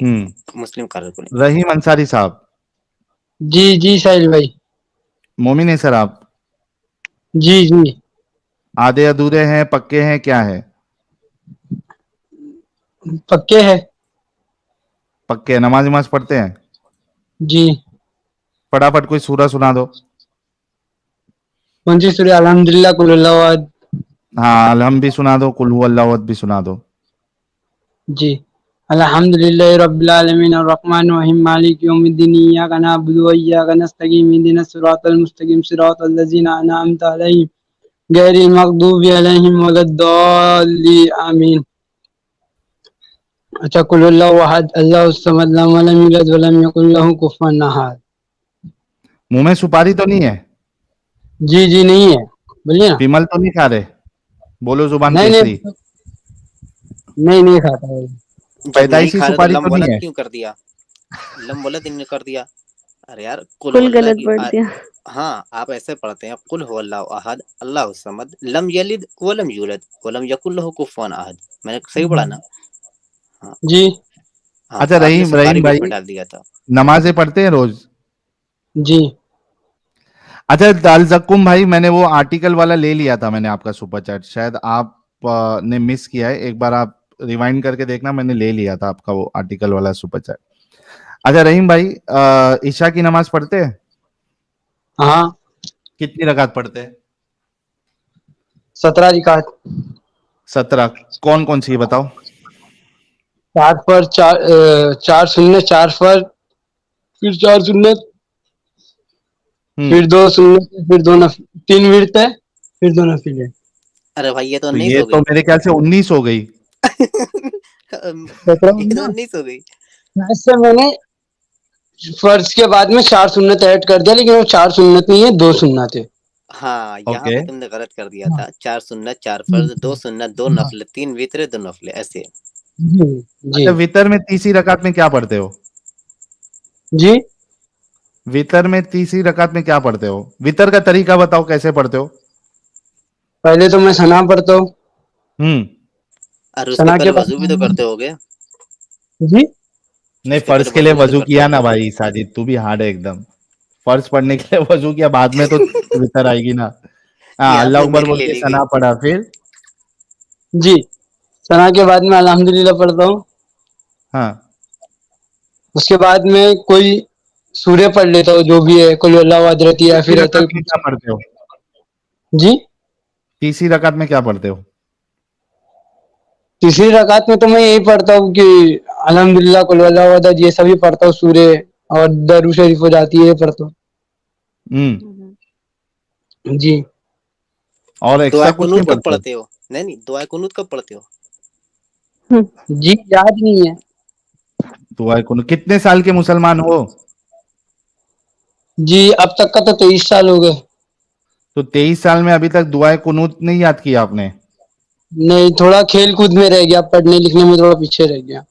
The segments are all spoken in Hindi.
मुस्लिम कलर को रहीम अंसारी साहब, जी जी साहिल भाई। मोमिन है सर आप? जी जी। आधे अधूरे हैं, पक्के हैं, क्या है? पक्के है। पक्के हैं। नमाज नमाज पढ़ते हैं? जी। फटाफट कोई सूरा सुना दो। कौन सी सूरह? अल्हम्दुलिल्लाह, कुल हुवल्लाहु अहद। हाँ, अलहम भी सुना दो, कुल हुवल्लाहु अहद भी सुना दो। जी। अल्हम्दुलिल्लाहि रब्बिल आलमीन अर्रहमानिर रहीम मालिकि यौमिद्दीन इय्याका नअबुदु व इय्याका नस्तईन इहदिनस सिरातल मुस्तकीम सिरातल लज़ीना अनअमता अलैहिम गैरिल मग़दूबि अलैहिम वलद्दाल्लीन आमीन। अच्छा, कुल हुवल्लाहु अहद अल्लाहुस समद लम यलिद व लम यकुल लहू कुफुवन अहद। मुंह में सुपारी तो नहीं है? जी जी नहीं है, बोलिए ना। विमल तो नहीं खा रहे? बोलो जुबान नहीं केसरी। नहीं नहीं, नहीं खाता है। जब नहीं पैदाइशी खा रहे तो सुपारी लम तो नहीं वलद है? क्यों कर दिया? लम वलद इन्होंने कर दिया। अरे यार, कुल कुल हुवल्लाह गलत की पढ़ दिया। हाँ, आप ऐसे पढ़ते हैं, कुल हुवल्लाहु अहद अल्लाहु समद लम यलिद व लम यूलद व लम यकुल लहू कुफुवन अहद। मैंने सही पढ़ा ना? हाँ जी हाँ, अच्छा तो आपने रहीम, सुपारी रहीम बीच भाई, में डाल दिया था। नमाजें पढ़ते हैं रोज? जी। अच्छा दाल जक्कुम भाई, मैंने वो आर्टिकल वाला ले लिया था, मैंने आपका सुपर चैट, शायद आप ने मिस किया है, एक बार आप रिवाइंड करके देखना, मैंने ले लिया था आपका वो आर्टिकल वाला सुपर चैट। अच्छा रहीम भाई, ईशा की नमाज पढ़ते हैं? हाँ। कितनी रकात पढ़ते हैं? 17 रिकात। 17। कौन कौन सी है बताओ? 4 पर 4, 4 सुन्नत, 4 फर्ज, फिर 4 सुन्नत, हम्म। फिर 2 सुन्नत, फिर 2 नफिल, 3 विर्त है, फिर 2 नफिल है। अरे भाई, ये तो तो 19 ये हो तो गई। मेरे ख्याल से 19 हो गई। 17 ये तो ना। 19 हो गई। ऐसे मैंने फर्ज के बाद में 4 सुन्नत ऐड कर दिया, लेकिन वो 4 सुन्नत नहीं है, 2 सुन्नत है। हाँ, यहाँ ओके। पे तुमने गलत कर दिया हाँ। था। 4 सुन्नत, 4 फर्ज, 2 सुन्नत, 2 हाँ। नफल, 3 वित्र, 2 नफले, ऐसे। जी जी। अच्छा वितर में तीसरी रकात में क्या पढ़ते हो? जी। वितर में तीसरी रकात में क्या पढ़ते हो? वितर का तरीका बताओ, कैसे पढ़ते हो? पहले तो मैं सना पढ़ता हूँ। हम्म। और उसके सना पहले के वजू भी तो बाद करते होगे। जी। नहीं, उसके फर्ज पहले के लिए वजू भी तो वजू करते किया ना होगे। भाई, साजिद तू भी हार्ड है एकदम। फर्ज पढ़ने के लिए वजू किया, बाद में तो वितर आएगी ना। हाँ, ये अल्लाह आपने अकबर मेरी बोल ले के ली गई। सना पढ़ा, फिर? जी। सना के बाद में अल्हम्दुलिल्लाह पढ़ता हूँ। हाँ। उसके बाद में कोई सूर्य पढ़ लेता हूँ, जो भी है, कुल हुवल्लाहु अहद रहती है या तीसरी फिर रहता रकात है में कुछ। क्या पढ़ते हो? जी। तीसरी रकात में क्या पढ़ते हो? तीसरी रकात में तो मैं यही पढ़ता हूँ कि अल्हम्दुलिल्लाह, कुल हुवल्लाहु अहद, ये सभी पढ़ता हूँ सूर्य, और दरूद शरीफ हो जाती है, ये पढ़ता हूँ। जी। और दुआ एक्स्ट्रा कुछ नहीं कुनूत कब पढ़ते हो? पढ़ते हो? नहीं नहीं, दुआ कुनूत कब पढ़ते हो? जी याद नहीं है। दुआ कितने साल के मुसलमान हो? जी अब तक का तो 23 साल हो गए। तो 23 साल में अभी तक दुआए कुनूत नहीं याद किया आपने? नहीं, थोड़ा खेल कूद में रह गया, पढ़ने लिखने में थोड़ा पीछे रह गया।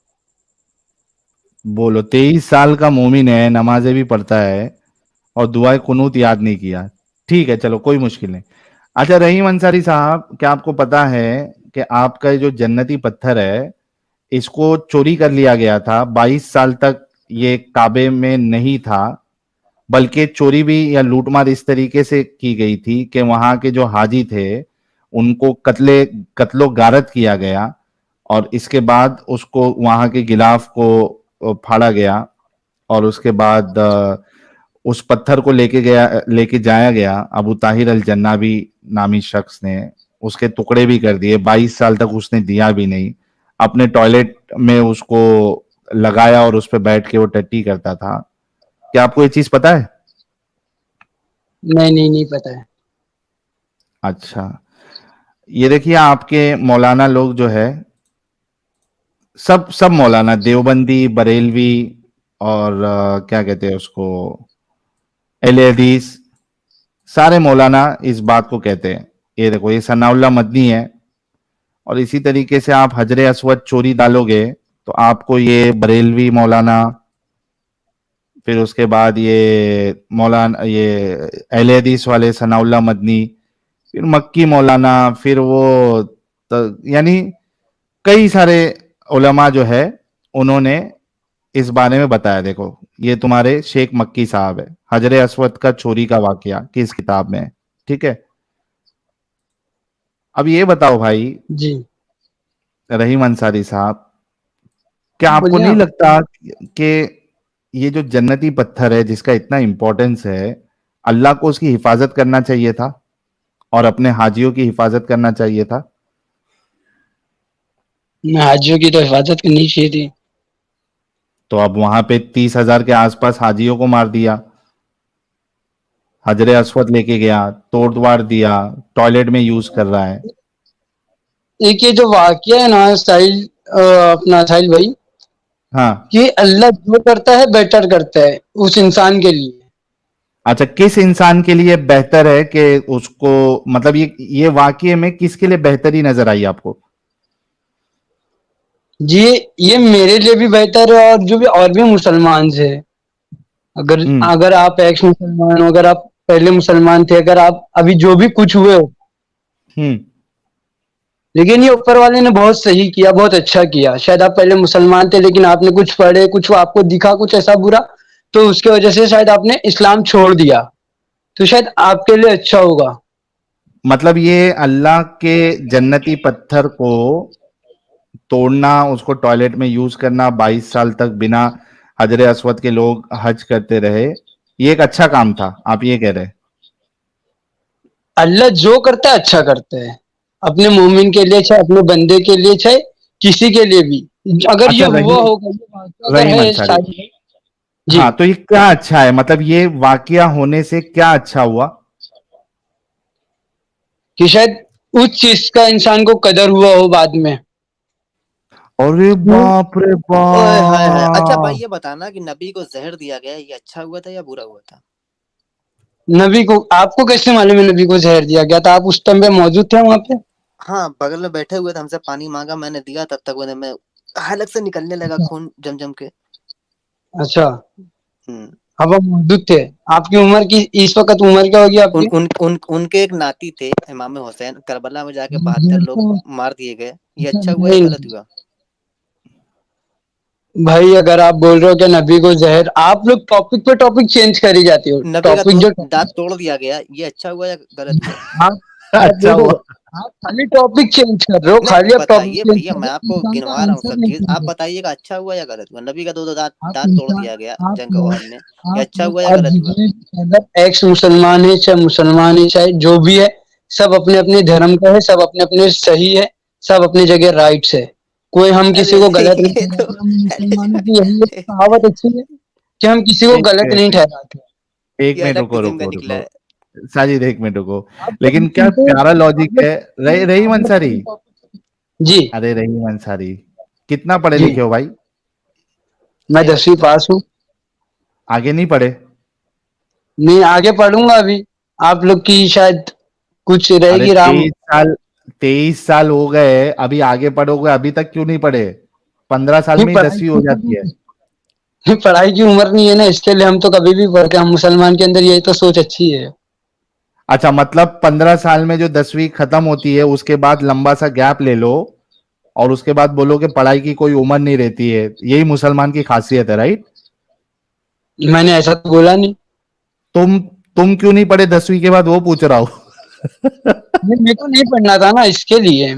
बोलो, 23 साल का मोमिन है, नमाजें भी पढ़ता है, और दुआए कुनूत याद नहीं किया। ठीक है, चलो कोई मुश्किल नहीं। अच्छा रहीम अंसारी साहब, क्या आपको पता है कि आपका ये जो जन्नती पत्थर है, इसको चोरी कर लिया गया था? 22 साल तक ये काबे में नहीं था, बल्कि चोरी भी या लूटमार इस तरीके से की गई थी कि वहां के जो हाजी थे उनको कत्लो गारत किया गया, और इसके बाद उसको वहां के गिलाफ को फाड़ा गया, और उसके बाद उस पत्थर को लेके जाया गया अबू ताहिर अल जन्नाबी नामी शख्स ने, उसके टुकड़े भी कर दिए। 22 साल तक उसने दिया भी नहीं, अपने टॉयलेट में उसको लगाया और उस पर बैठ के वो टट्टी करता था। क्या आपको ये चीज पता है? नहीं नहीं, नहीं पता है। अच्छा, ये देखिए, आपके मौलाना लोग जो है, सब सब मौलाना, देवबंदी, बरेलवी, और क्या कहते हैं उसको, अहले हदीस, सारे मौलाना इस बात को कहते हैं। ये देखो, ये सनाउल्लाह मदनी है, और इसी तरीके से आप हजरे अस्वद चोरी डालोगे तो आपको ये बरेलवी मौलाना, फिर उसके बाद ये मौलाना, ये अहले हदीस वाले सनाउल्लाह मदनी, फिर मक्की मौलाना, फिर वो यानी कई सारे उलमा जो है, उन्होंने इस बारे में बताया। देखो, ये तुम्हारे शेख मक्की साहब है, हजरे अस्वद का चोरी का वाकया किस किताब में है, ठीक है। अब ये बताओ भाई जी रहीम अंसारी साहब, क्या आपको बोलिए नहीं आप। लगता कि ये जो जन्नती पत्थर है जिसका इतना इंपॉर्टेंस है, अल्लाह को उसकी हिफाजत करना चाहिए था और अपने हाजियों की हिफाजत करना चाहिए था? हाजियों की तो हिफाजत करनी चाहिए थी। तो अब वहां पे 30,000 के आसपास हाजियों को मार दिया, हजरे अस्वद लेके गया, तोड़ द्वार दिया, टॉयलेट में यूज कर रहा है। एक ये जो वाकया है ना साहिल, अपना साहिल भाई, हाँ। कि अल्लाह जो करता है बेटर करता है उस इंसान के लिए। अच्छा, किस इंसान के लिए बेहतर है कि उसको, मतलब ये वाकये में किसके लिए बेहतरी नजर आई आपको? जी ये मेरे लिए भी बेहतर है और जो भी और भी मुसलमान है, अगर हम्म। अगर आप एक्स मुसलमान हो, अगर आप पहले मुसलमान थे, अगर आप अभी जो भी कुछ हुए हो, हम्म। लेकिन ये ऊपर वाले ने बहुत सही किया, बहुत अच्छा किया। शायद आप पहले मुसलमान थे लेकिन आपने कुछ पढ़े, कुछ आपको दिखा कुछ ऐसा बुरा, तो उसके वजह से शायद आपने इस्लाम छोड़ दिया, तो शायद आपके लिए अच्छा होगा। मतलब ये अल्लाह के जन्नती पत्थर को तोड़ना, उसको टॉयलेट में यूज करना, 22 साल तक बिना हजरे अस्वद के लोग हज करते रहे, ये एक अच्छा काम था, आप ये कह रहे हैं? अल्लाह जो करता है अच्छा करता है, अपने मोमिन के लिए चाहे अपने बंदे के लिए चाहे किसी के लिए भी। अगर अच्छा, ये हुआ रहीम होगा, ये वाक़या अगर रहीम है अंसारी, शायद। जी हाँ, तो ये क्या अच्छा है, मतलब ये वाकया होने से क्या अच्छा हुआ? कि शायद उस चीज का इंसान को कदर हुआ हो बाद में। अरे बाप रे ओए हाय हाय। अच्छा भाई बाप! ये बताना कि नबी को जहर दिया गया, ये अच्छा हुआ था या बुरा हुआ था? नबी को आपको कैसे मालूम है नबी को जहर दिया गया था? आप उस टाइम पे मौजूद थे वहां पे? हाँ, बगल में बैठे हुए थे, हमसे पानी मांगा, मैंने दिया, तब तक उन्हें में हलक से निकलने लगा खून जम जम के। अच्छा, हम्म। अब आप मौजूद थे। आपकी उम्र की इस वक्त उम्र क्या होगी उन आपकी? उन उन उनके एक नाती थे इमाम हुसैन, करबला में जाके 72 लोग मार दिए गए, ये अच्छा हुआ या नहीं गलत हुआ? भाई, अगर आप बोल रहे हो कि नबी को जहर, आप लोग टॉपिक पे टॉपिक चेंज करी जाती हो। नबी का टॉपिक दो जो दांत तोड़ दिया गया, ये अच्छा हुआ या गलत हुआ? आप आप अच्छा देखो, हुआ। आप खाली टॉपिक चेंज कर रहे हो, नहीं खाली आप टॉपिक बताइए चेंज भैया, कर रहे मैं हो, आपको इंसान का गिनवा रहा हूँ आंसर सब नहीं चीज, कर आप रहे। बताइएगा अच्छा हुआ या गलत हुआ? नबी का दो दांत आप दांत तोड़ इंसान, दिया गया आप जंग लोग अवाद में, ये आप अच्छा लोग हुआ या और गलत हुआ? जितने भी, अगर एक्स मुसलमान है चाहे मुसलमान है चाहे जो भी है, सब अपने अपने धर्म का है, सब अपने अपने सही है, सब अपनी जगह राइट्स है। कोई हम अरे किसी को गलत नहीं ये तो ठहराते। हम अरे मुसलमानों की यही एक कहावत अच्छी है कि हम किसी को एक गलत नहीं मिनट, ठहराते। एक ये मिनट, अलग रुको किस्म का रुको निकला रुको, है। साजिद एक मिनट रुको। आप कभी लेकिन क्या सुनते प्यारा हो, लॉजिक है। रहीम आप लोग अंसारी, कभी टॉपिक। जी अरे रहीम अंसारी, कितना पढ़े जी, लिखे हो भाई? मैं छह 10वीं बजे तक। पास हूँ। आगे नहीं पढ़े? नहीं, आगे पढ़ूंगा अभी। आप लोग की शायद कुछ अरे रहेगी राम। 23 साल, 23 साल हो गए, अभी आगे पढ़ोगे? अभी तक क्यों नहीं पढ़े? 15 साल नहीं, में ही 10वीं हो जाती है। पढ़ाई की उम्र नहीं है ना, इसके लिए हम तो कभी भी पढ़ते हैं। हम मुसलमान के अंदर यही तो सोच अच्छी है। अच्छा, मतलब 15 साल में जो 10वीं खत्म होती है उसके बाद लंबा सा गैप ले लो और उसके बाद बोलो कि पढ़ाई की कोई उम्र नहीं रहती है, यही मुसलमान की खासियत है, राइट? मैंने ऐसा तो बोला नहीं। तुम तुम क्यों नहीं पढ़े 10वीं के बाद, वो पूछ रहा हूं। नहीं, मेरे को नहीं पढ़ना था ना, इसके लिए।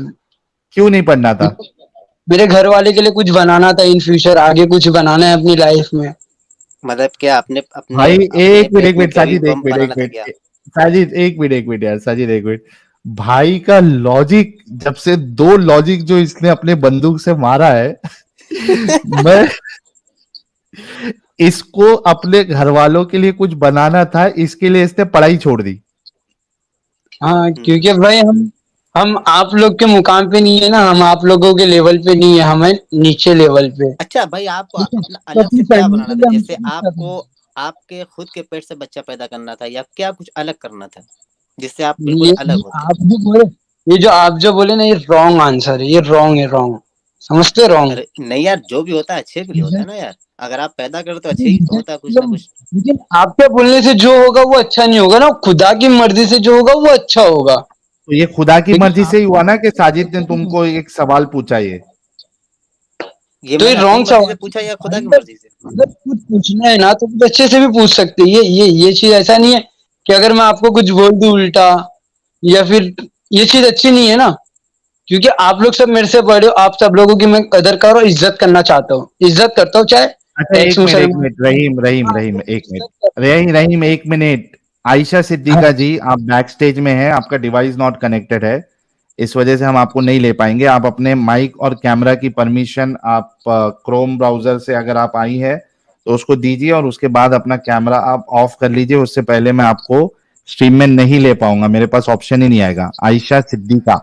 क्यों नहीं पढ़ना था? मेरे घर वाले के लिए कुछ बनाना था, इन फ्यूचर आगे कुछ बनाना है अपनी लाइफ में। मतलब क्या अपने अपने भाई अपने एक पेट में मिनट कैरी साजिद, एक बम मिनट, एक बनाना था क्या? मिनट, साजिद एक मिनट यार, साजिद एक मिनट। भाई का लॉजिक, जब से दो लॉजिक जो इसने अपने बंदूक से मारा है, मैं इसको अपने घर वालों के लिए कुछ बनाना था, इसके लिए इसने पढ़ाई छोड़ दी। हाँ, हम्म। क्योंकि भाई हम आप लोग के मुकाम पे नहीं है ना, हम आप लोगों के लेवल पे नहीं है, हमें नीचे लेवल पे। अच्छा भाई, आपको ठीक है, अपना तो अलग अपनी से क्या चढ़ने बनाना के था? लिए हमको जैसे कुछ करना आपको आपके खुद के पेट से बच्चा पैदा करना था, या क्या कुछ अलग करना था जिससे आप है। बिल्कुल अलग होते? ये जो आप जो बोले ना, ये रॉन्ग आंसर है, ये रॉन्ग है, रॉन्ग समझते, रॉन्ग। अरे नहीं यार, जो भी होता है अच्छे के लिए होता है ना यार। अगर आप पैदा करो तो अच्छे ही तो होता है कुछ ना कुछ। लेकिन आपके बोलने से जो होगा वो अच्छा नहीं होगा ना, खुदा की मर्जी से जो होगा वो अच्छा होगा। तो ये खुदा की लेकिन मर्जी आप से ही हुआ ना कि साजिद ने तुमको एक सवाल पूछा ये। ये तो ये मैंने अपनी रॉन्ग मर्जी से सवाल पूछा या खुदा है। की अगर मर्जी से? अगर कुछ पूछना है ना तो कुछ अच्छे से भी पूछ सकते हैं। ये चीज ऐसा नहीं है कि अगर मैं आपको कुछ बोल दूं उल्टा या फिर, ये चीज अच्छी नहीं है ना। क्योंकि आप लोग सब मेरे से बड़े हो, आप सब लोगों की मैं कदर कर और इज्जत करना चाहता हूँ, इज्जत करता हूँ, अच्छा चाहे एक्स एक मुसलमान। मिनट रहीम रहीम हाँ, रहीम तो एक मिनट, इज्जत कर। रहीम एक मिनट। आयशा हाँ सिद्दीका जी, आप बैक स्टेज में हैं, आपका डिवाइस नॉट कनेक्टेड है, इस वजह से हम आपको नहीं ले पाएंगे। आप अपने माइक और कैमरा की परमिशन आप क्रोम ब्राउजर से अगर आप आई है तो उसको दीजिए और उसके बाद अपना कैमरा आप ऑफ कर लीजिए। उससे पहले मैं आपको स्ट्रीम में नहीं ले पाऊंगा, मेरे पास ऑप्शन ही नहीं आएगा। आयशा सिद्दीका,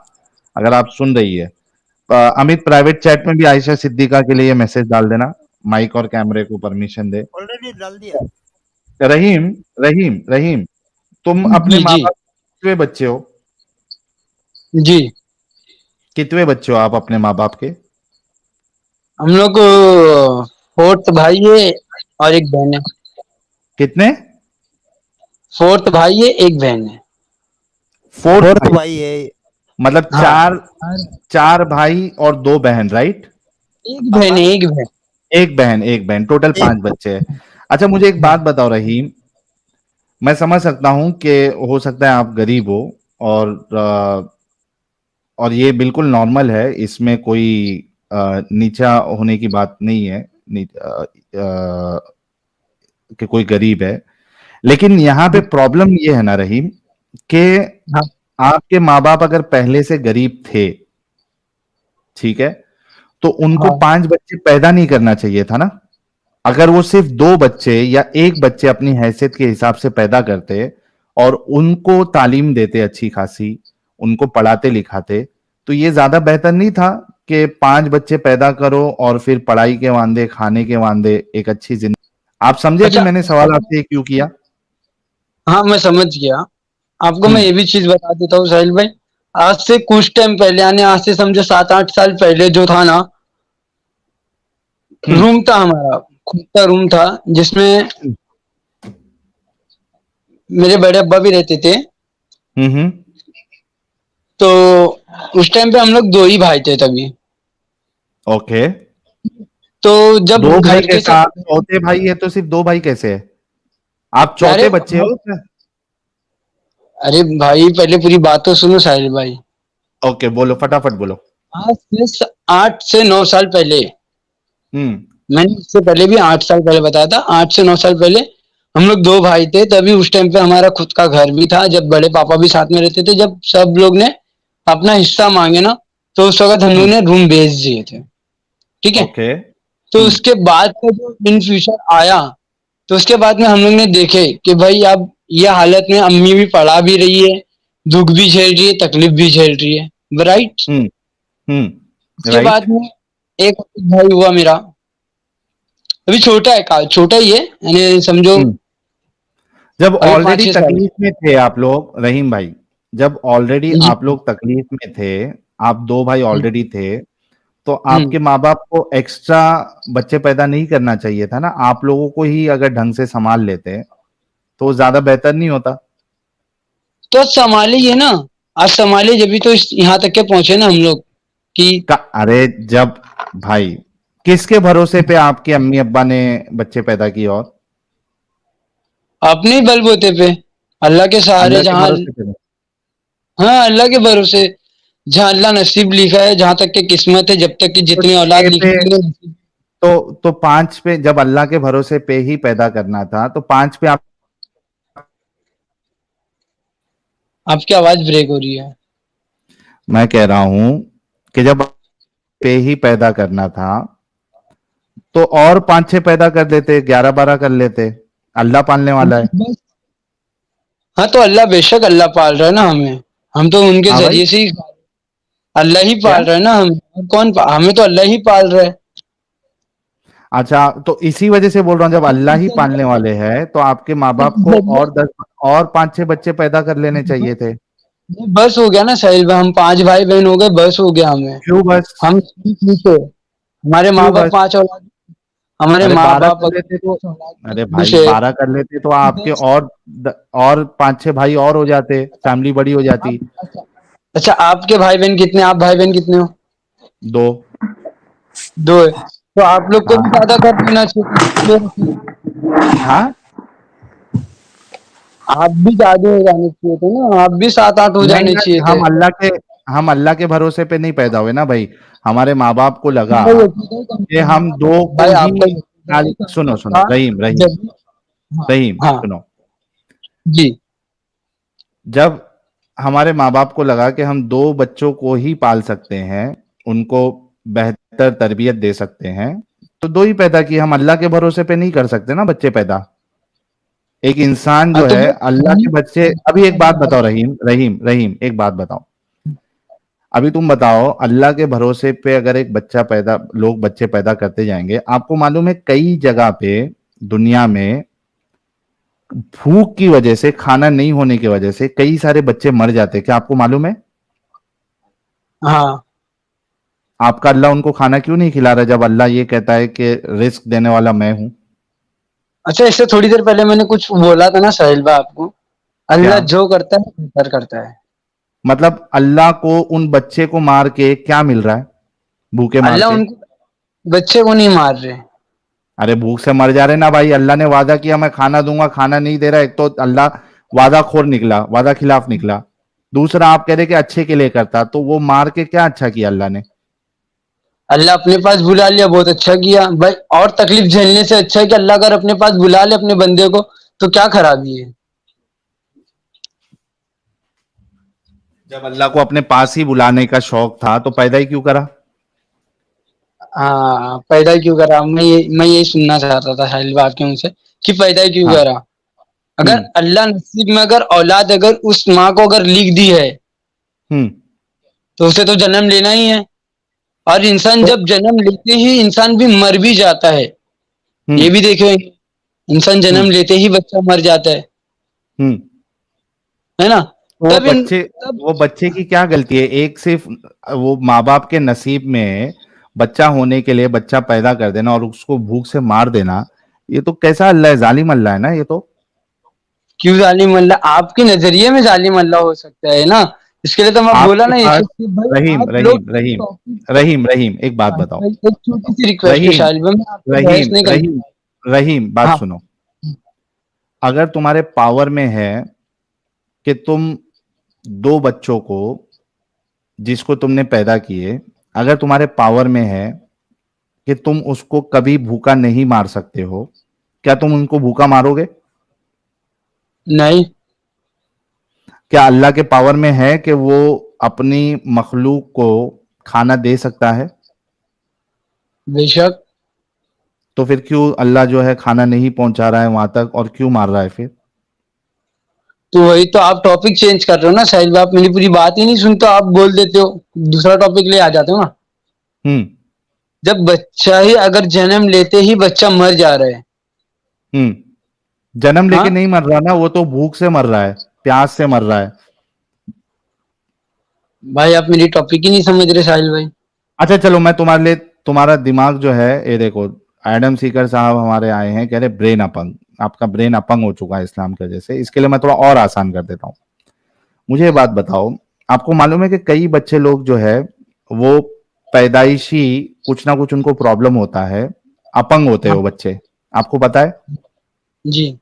अगर आप सुन रही है, अमित प्राइवेट चैट में भी आयशा सिद्दीका के लिए मैसेज डाल देना, माइक और कैमरे को परमिशन दे। ऑलरेडी डाल दिया। रहीम रहीम रहीम, तुम अपने जी माँ जी बाप कितने बच्चे हो? जी। कितने बच्चे हो आप अपने माँ बाप के? हम लोग फोर्थ भाई है और एक बहन है। कितने? फोर्थ भाई है, एक बहन है। फोर्थ फोर्थ भाई, भाई है। मतलब हाँ, चार, चार भाई और दो बहन, राइट? एक बहन पापा है, एक बहन। एक बहन, टोटल एक। पांच बच्चे हैं। अच्छा मुझे एक बात बताओ रहीम, मैं समझ सकता हूं कि हो सकता है आप गरीब हो, और और ये बिल्कुल नॉर्मल है, इसमें कोई नीचा होने की बात नहीं है, कि कोई गरीब है। लेकिन यहाँ पे प्रॉब्लम ये है ना रहीम, कि हाँ आपके माँ बाप अगर पहले से गरीब थे, ठीक है, तो उनको हाँ। पांच बच्चे पैदा नहीं करना चाहिए था ना। अगर वो सिर्फ दो बच्चे या एक बच्चे अपनी हैसियत के हिसाब से पैदा करते और उनको तालीम देते अच्छी खासी, उनको पढ़ाते लिखाते, तो ये ज्यादा बेहतर नहीं था कि पांच बच्चे पैदा करो और फिर पढ़ाई के वांदे, खाने के वांदे, एक अच्छी जिंदगी। आप समझे अभी अच्छा, मैंने सवाल आपसे क्यों किया? हाँ मैं समझ गया। आपको मैं हम्म ये भी चीज बता देता हूँ साहिल भाई। आज से कुछ टाइम पहले, यानी आज से समझो 7-8 साल पहले जो था ना, हम्म रूम था हमारा, खुद का रूम था, जिसमें मेरे बड़े अब्बा भी रहते थे। हम्म। तो उस टाइम पे हम लोग दो ही भाई थे तभी। ओके। तो जब दो भाई घर के कैसे? सब, आप चौथे भाई है तो सिर्फ दो भाई कैसे है? आप अरे चौथे बच्चे हो क्या? अरे भाई, पहले पूरी बात तो सुनो साहिल भाई। ओके बोलो, फटाफट बोलो। आज से 8 से 9 साल पहले, हम्म मैंने इससे पहले भी 8 साल पहले बताया था, 8 से 9 साल पहले हम लोग दो भाई थे। तभी उस टाइम पे हमारा खुद का घर भी था, जब बड़े पापा भी साथ में रहते थे। जब सब लोग ने अपना हिस्सा मांगे ना, तो उस वक्त हम लोग हम्म। ने रूम बेच दिए थे। ठीक है। ओके। तो उसके बाद का जो इन फ्यूचर आया, तो उसके बाद में हम लोग ने देखे कि भाई अब ये हालत में अम्मी भी पढ़ा भी रही है, दुख भी झेल रही है, तकलीफ भी झेल रही है, राइट। उसके राइट। बाद में एक भाई हुआ मेरा, अभी छोटा है, छोटा ही है, यानी समझो हम्म। जब अभी पाँच ऑलरेडी छह साल तकलीफ में थे आप लोग रहीम भाई, जब ऑलरेडी जी। आप लोग तकलीफ में थे, आप दो भाई ऑलरेडी थे, तो हम्म। आपके माँ बाप को एक्स्ट्रा बच्चे पैदा नहीं करना चाहिए था ना? आप लोगों को ही अगर ढंग से संभाल लेते तो ज्यादा बेहतर नहीं होता? तो आज संभाले ही है ना, आज संभाले जब भी तो यहाँ तक के पहुंचे ना हम लोग कि अरे जब भाई, किसके भरोसे पे आपके अम्मी अब्बा ने बच्चे पैदा किए? और अपने ही बलबूते पे, अल्लाह के सहारे, अल्लाह के जहाँ, भरोसे पे? हाँ अल्लाह के भरोसे, जहाँ अल्लाह नसीब लिखा है, जहां तक की किस्मत है, जब तक की तो जितनी औलाद छह पे, लिखी है। तो पांच पे, जब अल्लाह के भरोसे पे ही पैदा करना था तो पांच पे आप, आपकी आवाज ब्रेक हो रही है। मैं कह रहा हूं कि जब पे ही पैदा करना था तो और पांच छह पैदा कर देते, 11 12 कर लेते, अल्लाह पालने वाला है। बस, हाँ तो अल्लाह, बेशक अल्लाह पाल रहा है ना हमें, हम तो उनके हाँ भाई। जरिए से ही, अल्लाह ही क्या? पाल रहा है ना हमें, और हमें तो अल्लाह ही पाल रहा है। अच्छा, तो इसी वजह से बोल रहा हूँ, जब अल्लाह ही पालने वाले हैं तो आपके माँ बाप को और 10 और पांच छह बच्चे पैदा कर लेने चाहिए थे। बस हो गया ना साहिल भाई, हम 5 भाई बहन हो गए, बस हो गया हमें। क्यों बस? हम ठीक है, हमारे माँ क्यों बाप बस? 5 औलाद, हमारे अरे माँ 12 बाप कर अगर लेते तो, 5 औलाद में अरे खुश भाई है। 12 कर लेते तो आपके और और पांच छह भाई और हो जाते, फैमिली बड़ी हो जाती। अच्छा, आपके भाई बहन कितने, आप भाई बहन कितने हो? दो। 2 है। तो आप लोग को भी हाँ ज्यादा कर देना चाहिए। हाँ। आप भी ज्यादा हो जाने चाहिए थे ना, आप भी 7-8 हो नहीं जाने नहीं, चाहिए थे। हम अल्लाह के भरोसे पे नहीं पैदा हुए ना भाई। हमारे माँ बाप को लगा भाई यकीन कम कि था, हम दो भाई को ही आपका यकीन नहीं सुनो कम सुनो, था रहीम रहीम जब। हाँ रहीम हाँ सुनो। जी। जब हमारे माँ बाप को लगा कि हम दो बच्चों को ही पाल सकते हैं, उनको बेहतर तरबियत दे सकते हैं, तो दो ही पैदा किए। हम अल्लाह के भरोसे पे नहीं कर सकते ना बच्चे पैदा। एक इंसान हाँ जो तो है वो अल्लाह के बच्चे। अभी एक बात बताओ रहीम रहीम रहीम, एक बात बताओ। अभी तुम बताओ, अल्लाह के भरोसे पे अगर एक बच्चा पैदा, लोग बच्चे पैदा करते जाएंगे, आपको मालूम है कई जगह पे दुनिया में भूख की वजह से, खाना नहीं होने की वजह से कई सारे बच्चे मर जाते हैं। क्या आपको मालूम है? हाँ। आपका अल्लाह उनको खाना क्यों नहीं खिला रहा, जब अल्लाह ये कहता है कि रिस्क देने वाला मैं हूं? अच्छा, इससे थोड़ी देर पहले मैंने कुछ बोला था ना साहिल भाई आपको, क्या अल्लाह जो करता है बेहतर करता है। मतलब? अल्लाह को उन बच्चे को मार के क्या मिल रहा है, भूखे मार अल्लाह के? उनको बच्चे को नहीं मार रहे। अरे भूख से मर जा रहे ना भाई। अल्लाह ने वादा किया मैं खाना दूंगा, खाना नहीं दे रहा। एक तो अल्लाह वादा खोर निकला, वादा खिलाफ निकला। दूसरा आप कह रहे कि अच्छे के लिए करता, तो वो मार के क्या अच्छा किया अल्लाह ने? अल्लाह अपने पास बुला लिया, बहुत अच्छा किया भाई। और तकलीफ झेलने से अच्छा है कि अल्लाह अगर अपने पास बुला ले अपने बंदे को, तो क्या खराबी है। जब अल्लाह को अपने पास ही बुलाने का शौक था तो पैदा ही क्यों करा? हाँ, पैदा क्यों करा, मैं यही सुनना चाहता था साहिल भाई आपके मुंह से कि पैदा क्यों हाँ। करा। अगर हम्म अल्लाह नसीब में अगर औलाद अगर उस माँ को अगर लिख दी है, हम्म। तो उसे तो जन्म लेना ही है। और इंसान तो जब जन्म लेते ही इंसान भी मर भी जाता है, ये हम्म भी देखे होंगे। इंसान हम्म जन्म लेते ही बच्चा मर जाता हम्म। है ना। तो तब इन तब वो बच्चे की क्या गलती है? एक सिर्फ वो माँ बाप के नसीब में बच्चा होने के लिए बच्चा पैदा कर देना और उसको भूख से मार देना, ये तो कैसा अल्लाह है, जालिम अल्लाह है ना ये तो। क्यों जालिम अल्लाह, आपके नजरिए में जालिम अल्लाह हो सकता है ना। इसके लिए तो मैं बोला आपके ना ये पास चीज कि भाई रहीम आप लोग रहीम रहीम रहीम रहीम, एक बात बताओ। भाई एक छोटी सी रिक्वेस्ट है रहीम शाहिल भाई, मैं आपसे बहस रहीम नहीं करना। रहीम रहीम, बात हाँ सुनो। अगर तुम्हारे पावर में है कि तुम दो बच्चों को, जिसको तुमने पैदा किए, अगर तुम्हारे पावर में है कि तुम उसको कभी भूखा नहीं मार सकते हो, क्या तुम उनको भूखा मारोगे? नहीं। क्या अल्लाह के पावर में है कि वो अपनी मखलूक को खाना दे सकता है? बेशक। तो फिर क्यों अल्लाह जो है खाना नहीं पहुंचा रहा है वहां तक, और क्यों मार रहा है फिर? तो वही तो आप टॉपिक चेंज कर रहे हो ना साहिल भाई, आप मेरी पूरी बात ही नहीं सुनते हो, आप बोल देते हो दूसरा टॉपिक ले आ जाते हो ना। हम्म जब बच्चा ही अगर जन्म लेते ही बच्चा मर जा रहा है। जन्म लेके हाँ नहीं मर रहा ना, वो तो भूख से मर रहा है, प्यास से मर रहा है। भाई, आप मेरी टॉपिक ही नहीं समझ रहे साहिल भाई। अच्छा चलो, मैं तुम्हारे लिए, तुम्हारा दिमाग जो है ये देखो, एडम सीकर साहब हमारे आए हैं, कह रहे ब्रेन अपंग। आपका ब्रेन अपंग हो चुका है इस्लाम की वजह से। इसके लिए मैं थोड़ा और आसान कर देता हूँ। मुझे ये बात बताओ, आपको मालूम है कि कई बच्चे लोग जो है वो पैदाइशी कुछ ना कुछ उनको प्रॉब्लम होता है, अपंग होते हैं हाँ वो बच्चे, आपको पता है? जी।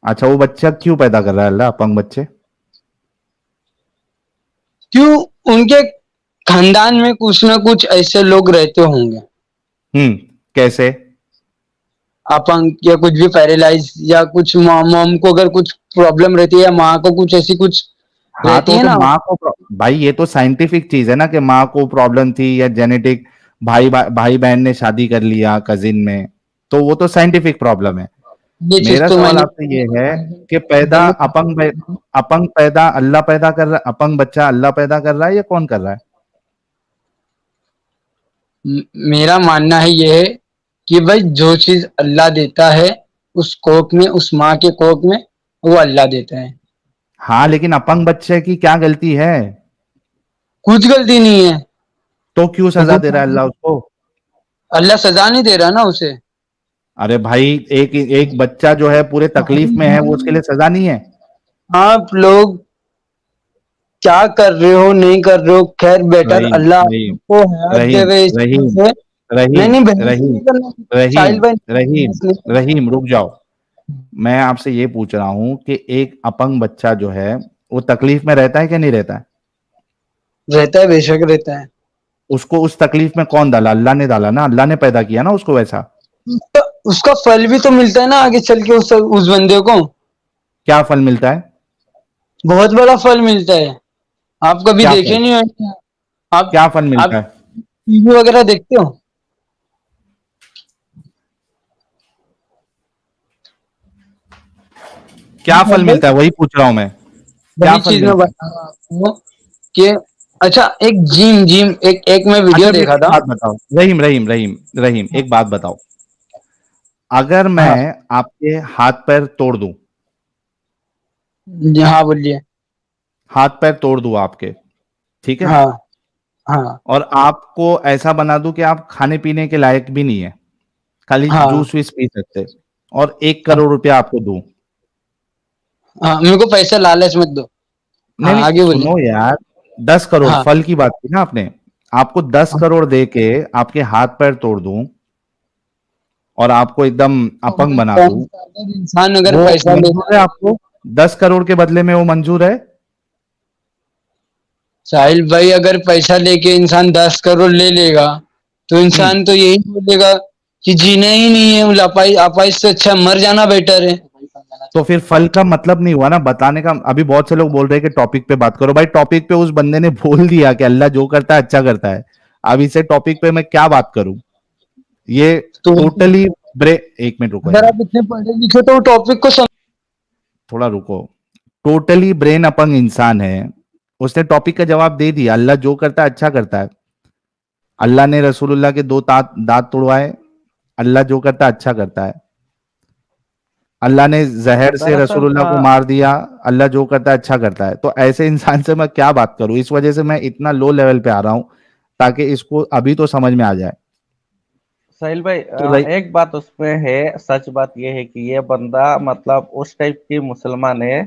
अच्छा, वो बच्चा क्यों पैदा कर रहा है अल्लाह, अपंग बच्चे? क्यों, उनके खानदान में कुछ ना कुछ ऐसे लोग रहते होंगे, कैसे? अपंग या कुछ भी पैरालाइज, या कुछ मॉम को अगर कुछ प्रॉब्लम रहती है, या माँ को कुछ ऐसी कुछ हाँ रहती है तो ना। माँ को भाई ये तो साइंटिफिक चीज है ना कि माँ को प्रॉब्लम थी या जेनेटिक, भाई बहन ने शादी कर लिया कजिन में, तो वो तो साइंटिफिक प्रॉब्लम है। ये चीज मेरा तो सवाल मैंने आपसे ये है कि पैदा अपंग पैदा अल्लाह पैदा कर रहा है, अपंग बच्चा अल्लाह पैदा कर रहा है या कौन कर रहा है? मेरा मानना है ये है कि भाई जो चीज अल्लाह देता है उस कोख में, उस माँ के कोख में, वो अल्लाह देता है। हाँ लेकिन अपंग बच्चे की क्या गलती है? कुछ गलती नहीं है। तो क्यों तो सजा दे रहा है अल्लाह उसको? अल्लाह सजा नहीं दे रहा ना उसे। अरे भाई, एक एक बच्चा जो है पूरे तकलीफ में है, वो उसके लिए सजा नहीं है? आप लोग क्या कर रहे हो नहीं कर रहे हो, खैर बेटर रहीम अल्लाह रहीम आपको हयात रहीम देवे इस चीज रहीम से। नहीं नहीं, बहस रहीम नहीं करना रहीम साहिल भाई, रहीम बहस नहीं करना। रहीम रुक जाओ। मैं आपसे ये पूछ रहा हूं कि एक अपंग बच्चा जो है वो तकलीफ में रहता है कि नहीं रहता है? रहता है, बेशक रहता है। उसको उस तकलीफ में कौन डाला? अल्लाह ने डाला ना, अल्लाह ने पैदा किया ना उसको वैसा। उसका उसका फल भी तो मिलता है ना आगे चल के उस बंदे को। क्या फल मिलता है? बहुत बड़ा फल मिलता है। आप कभी क्या देखे फल? नहीं होंगे। आप क्या फल आप मिलता है? टीवी वगैरह देखते हो? क्या फल साहिल भाई, मिलता है वही पूछ रहा हूं मैं। क्या वही फल चीज मैं मिलता है? बता रहा हूँ कि अच्छा, एक जिम जिम एक मैं अच्छा वीडियो मेरी देखा एक था। बात बताओ, रहीम रहीम रहीम रहीम एक बात बताओ। अगर हाँ मैं आपके हाथ पैर तोड़ दूं, जी, हाँ बोलिए। हाथ पैर तोड़ दूं आपके, ठीक है, हाँ हाँ और आपको ऐसा बना दूं कि आप खाने पीने के लायक भी नहीं है, खाली हाँ जूस वीस पी सकते, और एक हाँ करोड़ रुपया आपको दूं। हाँ, मेरे को पैसा लालच मत दो। नहीं हाँ नहीं आगे बोलिए। सुनो यार, 10 करोड़ हाँ फल की बात की ना आपने, आपको 10 करोड़ दे के आपके हाथ पैर तोड़ दूं और आपको एकदम अपंग बना कौन दूं, सा अगर इंसान अगर वो पैसा मंजूर लेता है है। आपको? 10 करोड़ के बदले में वो मंजूर है? साहिल भाई, अगर पैसा लेके इंसान 10 करोड़ ले लेगा तो हम्म। इंसान तो यही बोलेगा कि जीना ही नहीं है, अपाइज अपाइज से अच्छा मर जाना बेटर है। तो फिर फल का मतलब नहीं हुआ ना बताने का। अभी बहुत से लोग बोल रहे हैं कि टॉपिक पे बात करो, भाई टॉपिक पे उस बंदे ने बोल दिया कि अल्लाह जो करता है अच्छा करता है। अब इसे टॉपिक पे मैं क्या बात करूं? ये तो टोटली ब्रे एक मिनट रुको अगर यार, आप इतने पढ़े लिखे तो टॉपिक को थोड़ा रुको। टोटली ब्रेन अपंग इंसान है, उसने टॉपिक का जवाब दे दिया, अल्लाह जो करता है अच्छा करता है। अल्लाह ने रसूलुल्लाह के दो दांत दांत तोड़वाए, अल्लाह जो करता है अच्छा करता है। अल्लाह ने जहर से दरअसल रसूलुल्लाह को मार दिया, अल्लाह जो करता है अच्छा करता है। तो ऐसे इंसान से मैं क्या बात करूं? इस वजह से मैं इतना लो लेवल पे आ रहा हूं ताकि इसको अभी तो समझ में आ जाए। साहिल भाई, तो रही एक बात उसमें है, सच बात यह है कि ये बंदा मतलब उस टाइप की मुसलमान है,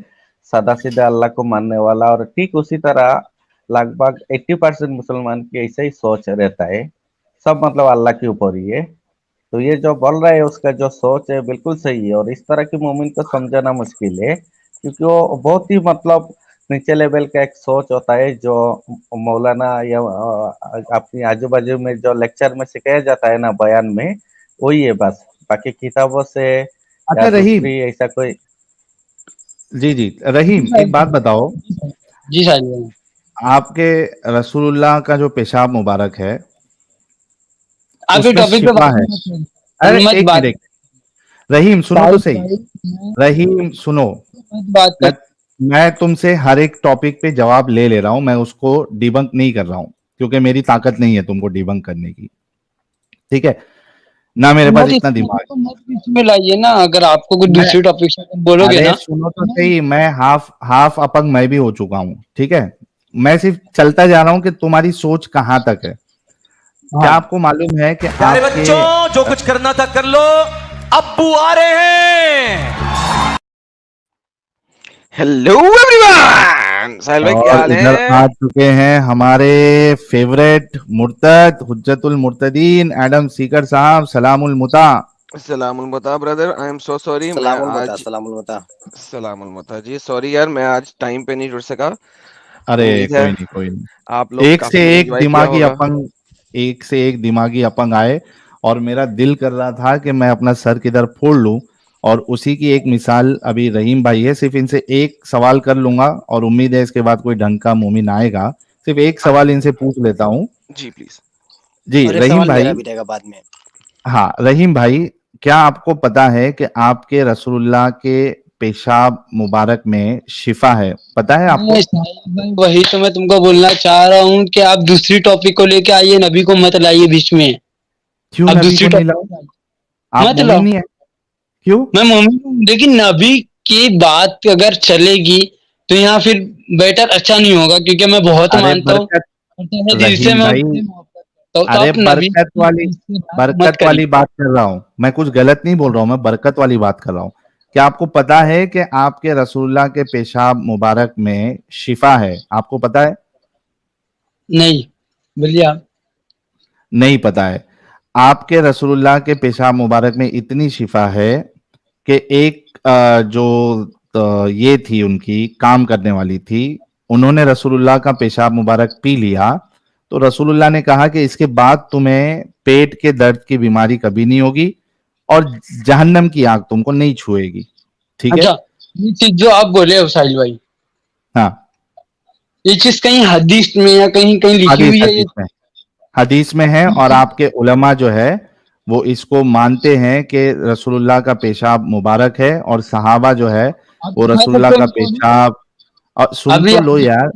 सादा सीधा अल्लाह को मानने वाला, और ठीक उसी तरह लगभग 80% मुसलमान की ऐसा ही सोच रहता है, सब मतलब अल्लाह के ऊपर ही है। तो ये जो बोल रहा है उसका जो सोच है बिल्कुल सही है, और इस तरह के मोमिन को समझाना मुश्किल है, क्योंकि वो बहुत ही मतलब नीचे लेवल का एक सोच होता है जो मौलाना या अपनी आजू बाजू में जो लेक्चर में सिखाया जाता है ना, बयान में, वही है बस। बाकी किताबों से या अच्छा रहीम, दूसरी ऐसा कोई। जी जी रहीम एक बात बताओ, जी साहिल भाई। आपके रसूलुल्लाह का जो पेशाब मुबारक है आप ये उसमें टॉपिक पे शिफा बात है? मत करो। अरे अभी मत एक मिनट, बात। एक रहीम सुनो तो साहिल सही, भाई, मैं रहीम सुनो। मत बात मैं कर। मैं तुमसे हर एक टॉपिक पे जवाब ले ले रहा हूं, मैं उसको डिबंक नहीं कर रहा हूं, क्योंकि मेरी ताकत नहीं है तुमको डिबंक करने की, ठीक है ना, मेरे पास मत इतना इसमें दिमाग तो मत बीच में लाइए ना, अगर आपको कुछ है। मैं दूसरी टॉपिक से तुम बोलोगे अरे ना सुनो तो तो मैं। सही, मैं हाफ हाफ अपंग मैं भी हो चुका हूं, ठीक है। मैं सिर्फ चलता जा रहा हूं कि तुम्हारी सोच कहां तक है। क्या हाँ आपको मालूम है कि प्यारे आपके बच्चों, जो कुछ करना था कर लो, अब्बू आ रहे हैं। हेलो एवरीवन, साहिल भाई क्या और हाल इधर है? आ चुके हैं हमारे फेवरेट मुर्तद हुज्जतुल मुर्तदीन एडम सीकर साहब, सलामुल मुता। सलामुल बता brother, I am so sorry, मैं आज सलामुल बता। सलामुल बता जी, सॉरी यार, मैं आज टाइम पे नहीं जुड़ सका। अरे उम्मीद है कोई नहीं कोई नहीं, आप लोग एक से काफी एक एंजॉय किया दिमागी होगा। अपंग, एक से एक दिमागी अपंग आए, और मेरा दिल कर रहा था कि मैं अपना सर किधर फोड़ लूं। और उसी की एक मिसाल अभी रहीम भाई है, सिर्फ इनसे एक सवाल कर लूंगा और उम्मीद है इसके बाद कोई ढंग का मोमिन आएगा। सिर्फ एक सवाल इनसे पूछ लेता हूं। जी प्लीज। जी और एक रहीम सवाल मेरा भाई, भी रहेगा बाद में। हाँ रहीम भाई, क्या आपको पता है कि आपके रसूलुल्लाह के पेशाब मुबारक में शिफा है? पता है नहीं आपको? साहिल भाई, वही तो मैं तुमको बोलना चाह रहा हूँ कि आप दूसरी टॉपिक को लेके आइए, नबी को मत लाइए बीच में। क्यों आप नबी दूसरी को नहीं लाओ? टॉपिक आप मत मोमिन लाओ। नहीं है? क्यों? मैं मोमिन हूँ, लेकिन नबी की बात अगर चलेगी तो यहाँ फिर बेटर अच्छा नहीं होगा, क्योंकि मैं बहुत अरे मानता हूँ बरकत, और तहे दिल से रहीम मैं भाई, उनसे मोहब्बत करता हूँ, तो अरे आप नबी बरकत की वाली, इससे बात मत बरकत करिए। वाली बात कर रहा हूं मैं, कुछ गलत नहीं बोल रहा हूं, मैं बरकत वाली बात कर रहा हूं। क्या आपको पता है कि आपके रसूलुल्लाह के पेशाब मुबारक में शिफा है? आपको पता है? नहीं, बोलिए आप। नहीं पता है? आपके रसूलुल्लाह के पेशाब मुबारक में इतनी शिफा है कि एक ये थी उनकी काम करने वाली थी, उन्होंने रसूलुल्लाह का पेशाब मुबारक पी लिया तो रसूलुल्लाह ने कहा कि इसके बाद तुम्हें पेट के दर्द की बीमारी कभी नहीं होगी और जहन्नम की आग तुमको नहीं छुएगी। ठीक है। अच्छा, ये चीज जो आप बोले हो साहिल भाई, हाँ, ये चीज कहीं हदीस में या कहीं कहीं लिखी हदीस हुई है? हदीस में हदीस में है और आपके उलमा जो है वो इसको मानते हैं कि रसूलुल्लाह का पेशाब मुबारक है और सहाबा जो है आप वो दिखा रसूलुल्लाह सकते हो का मुझको अभी? पेशाब, और सुन अभी तो आप लो यार,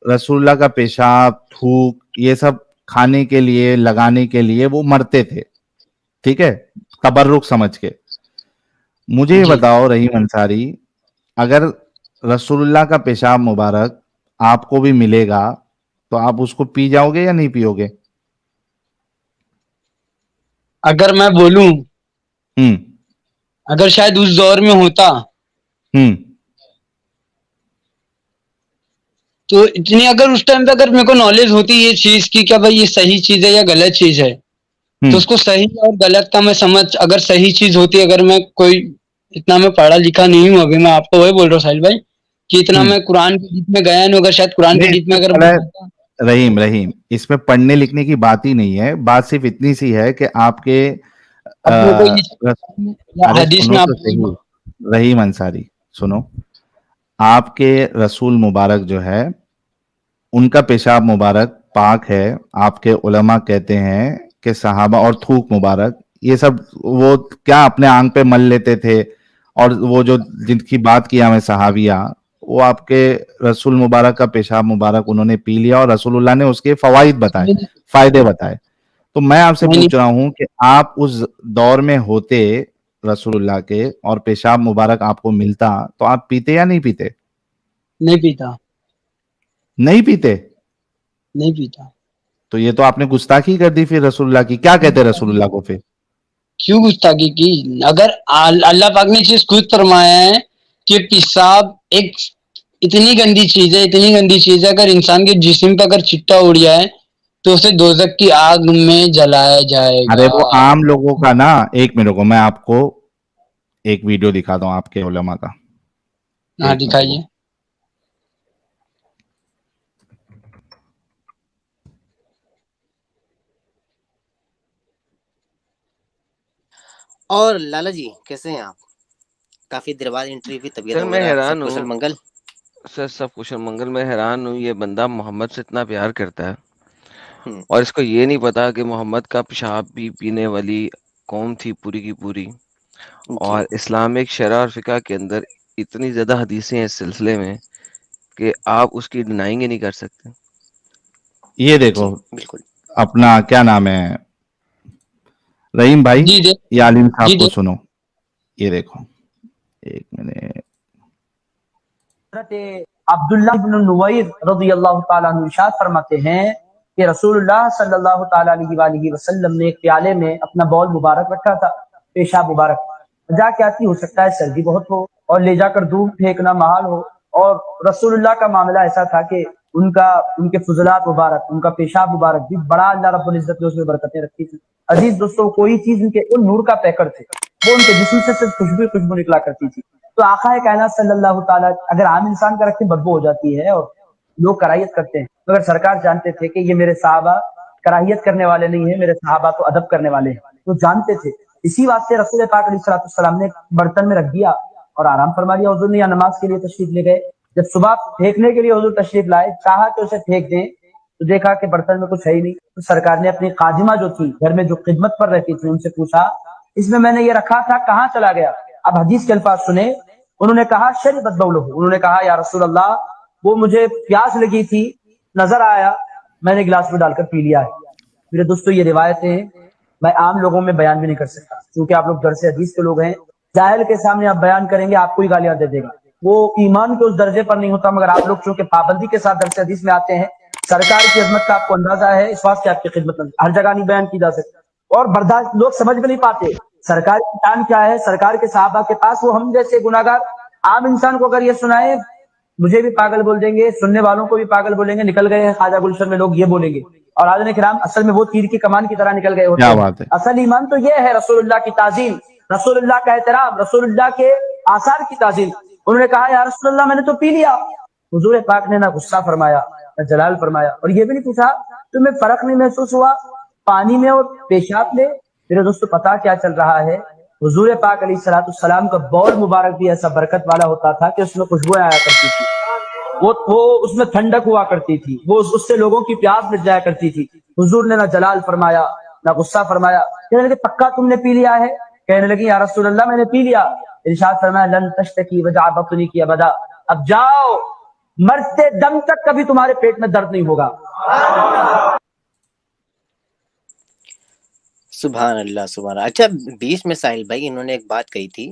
रसूलुल्लाह का पेशाब, थूक, ये सब खाने के लिए, लगाने के लिए वो मरते थे। ठीक है, तबर्रुक समझ के। मुझे ये जी, बताओ रहीम अंसारी, अगर रसूलुल्लाह का पेशाब मुबारक आपको भी मिलेगा तो आप उसको पी जाओगे या नहीं पियोगे? अगर मैं बोलूं, हम्म। अगर शायद उस दौर में होता हम्म। तो इतनी, अगर उस टाइम पे अगर मेरे को नॉलेज होती ये चीज की क्या भाई ये सही चीज है या गलत चीज है, तो हम्म। उसको सही और गलत का मैं समझ, अगर सही चीज होती, अगर मैं कोई, इतना मैं पढ़ा लिखा नहीं हूँ अभी, मैं आपको वही बोल रहा हूँ साहिल भाई कि इतना हम्म। मैं कुरान के डीप में गया नहीं, अगर शायद कुरान के नहीं, डीप में इसमें अगर मैं पहले जाता। रहीम रहीम इसमें पढ़ने लिखने की बात ही नहीं है, बात सिर्फ इतनी सी है कि आपके अब मेरे को ये रस, या अरे हदीस सुनो में आप तो सही, रहीम अंसारी सुनो, आपके रसूल मुबारक जो है उनका पेशाब मुबारक पाक है। आपके उलमा कहते हैं कि सहाबा और थूक मुबारक ये सब वो क्या अपने आंग पे मल लेते थे, और वो जो जिनकी बात किया हमें सहाबिया, वो आपके रसूल मुबारक का पेशाब मुबारक उन्होंने पी लिया और रसूलुल्लाह ने उसके फवाइद बताए, नहीं फायदे बताए। तो मैं आपसे नहीं पूछ रहा हूं कि आप उस दौर में होते रसूलुल्लाह के और पेशाब मुबारक आपको मिलता तो आप पीते या नहीं पीते? नहीं पीता, नहीं पीते? नहीं पीता। तो ये तो आपने गुस्ताखी कर दी फिर रसूलुल्लाह की। क्या कहते रसूलुल्लाह को फिर? क्यों गुस्ताखी की? अगर अल्लाह पाक ने चीज खुद फरमाया है कि पेशाब एक इतनी गंदी चीज है, इतनी गंदी चीज है, अगर इंसान के जिस्म पे अगर छिट्टा उड़ जाए तो उसे दोजक की आग में जलाया अरे जाएगा। वो आम लोगों का ना, एक मिनट को मैं आपको एक वीडियो दिखाता हूं आपके उलमा का। हाँ एक मिनट को। दिखाइए। और लाला जी कैसे हैं आप? काफी देर बाद एंट्री हुई, तबीयत सर मैं वगैरह सब हैरान कुशल हूँ। मंगल? सर सब कुशल मंगल। मैं हैरान हूँ, ये बंदा मोहम्मद से इतना प्यार करता है हम्म। और इसको ये नहीं पता कि मोहम्मद का पेशाब भी पीने वाली कौम थी पूरी की पूरी। जी और इस्लामिक शरह और फिक़ह के अंदर इतनी ज्यादा हदीसें हैं इस सिलसिले में कि आप उसकी डिनाइंग ही नहीं कर सकते। ये देखो, जी बिल्कुल। अपना क्या नाम है, रहीम भाई, जी दे ये आलिम साहब जी को दे सुनो। ये देखो, एक मिनट। हज़रत अब्दुल्लाह इब्न नुवैर रज़ियल्लाहु ताला अन्हु इरशाद फरमाते हैं कि रसूलुल्लाह सल्लल्लाहु ताला अलैहि वसल्लम ने एक प्याले में अपना बॉल मुबारक रखा था, पेशाब मुबारक। मजाक क्या थी, हो सकता है सर्दी बहुत हो और ले जाकर दूर फेंकना महाल हो। और रसूलुल्लाह का मामला ऐसा था कि उनका उनके फुजलात मुबारक, उनका पेशाब मुबारक भी बड़ा अल्लाह रब्बुल इज्जत ने उसमें बरकतें रखी थी। अजीज दोस्तों, कोई चीज उनके उन नूर का पैकर थे, वो उनके जिस्म से सिर्फ खुशबू निकला करती थी। तो आका कायनात सल्लल्लाहु ताला, अगर आम इंसान का रखते बदबू हो जाती है और लोग कराहियत करते हैं, तो अगर सरकार जानते थे कि ये मेरे साहबा कराहियत करने वाले नहीं है, मेरे साहबा तो अदब करने वाले हैं, तो जानते थे। इसी वास्ते रसूल पाक अलैहिस्सलाम ने बर्तन में रख दिया और आराम फरमा लिया। हुजूर ने या नमाज के लिए तशरीफ ले गए, जब सुबह फेंकने के लिए हुजूर तशरीफ लाए, चाहा कि उसे फेंक दें तो देखा कि बर्तन में कुछ है ही नहीं। तो सरकार ने अपनी काजिमा जो थी घर में, जो खिदमत पर रहती थी, उनसे पूछा इसमें मैंने ये रखा था कहाँ चला गया? अब हदीस के अल्फाज सुने। उन्होंने कहा शरीबत बौलहू, उन्होंने कहा या रसूल अल्लाह वो मुझे प्यास लगी थी, नजर आया, मैंने गिलास में डालकर पी लिया है। मेरे दोस्तों, ये रिवायतें मैं आम लोगों में बयान भी नहीं कर सकता, क्योंकि आप लोग दरसे हदीस के लोग हैं। जाहिल के सामने आप बयान करेंगे, आपको ही गालियां दे देगा, वो ईमान के उस दर्जे पर नहीं होता। मगर आप लोग चूंकि पाबंदी के साथ दरसे हदीस में आते हैं, सरकार की अजमत का आपको अंदाजा है, इस वास्ते आपकी खिदमत में हर जगह नहीं बयान की जा सकती। और बर्दाश्त लोग समझ भी नहीं पाते सरकार की शान क्या है, सरकार के साहबा के पास। वो हम जैसे गुनाहगार आम इंसान को अगर ये सुनाए, मुझे भी पागल बोल देंगे, सुनने वालों को भी पागल बोलेंगे, निकल गए हैं ख्वाजा गुलशन में लोग, ये बोलेंगे। और आदमी किराम असल में वो तीर की कमान की तरह निकल गए होते क्या हैं। बात है। असल ईमान तो ये है रसूलुल्लाह की ताजीम, रसूलुल्लाह का एहतराम, रसूलुल्लाह के आसार की ताजीम। उन्होंने कहा या रसूलुल्लाह मैंने तो पी लिया। हुजूर पाक ने ना गुस्सा फरमाया ना जलाल फरमाया, और ये भी नहीं पूछा तुम्हें फर्क नहीं महसूस हुआ पानी में और पेशाब में। मेरे दोस्तों पता क्या चल रहा है, हुजूर पाक अलैहिस्सलाम का बौल मुबारक भी ऐसा बरकत वाला होता था कि उसमें खुशबुएं आया करती थी, वो उसमें ठंडक हुआ करती थी, वो उससे लोगों की प्यास मिट जाया करती थी। हुजूर ने ना जलाल फरमाया ना गुस्सा फरमाया। कहने लगे पक्का तुमने पी लिया है? कहने लगी या रसूलल्लाह मैंने पी लिया। इरशाद फरमाया लन तश्तकी वजा बतनी की अबदा, अब जाओ मरते दम तक कभी तुम्हारे पेट में दर्द नहीं होगा। सुभान अल्लाह सुभान अल्लाह। अच्छा, बीच में साहिल भाई इन्होंने एक बात कही थी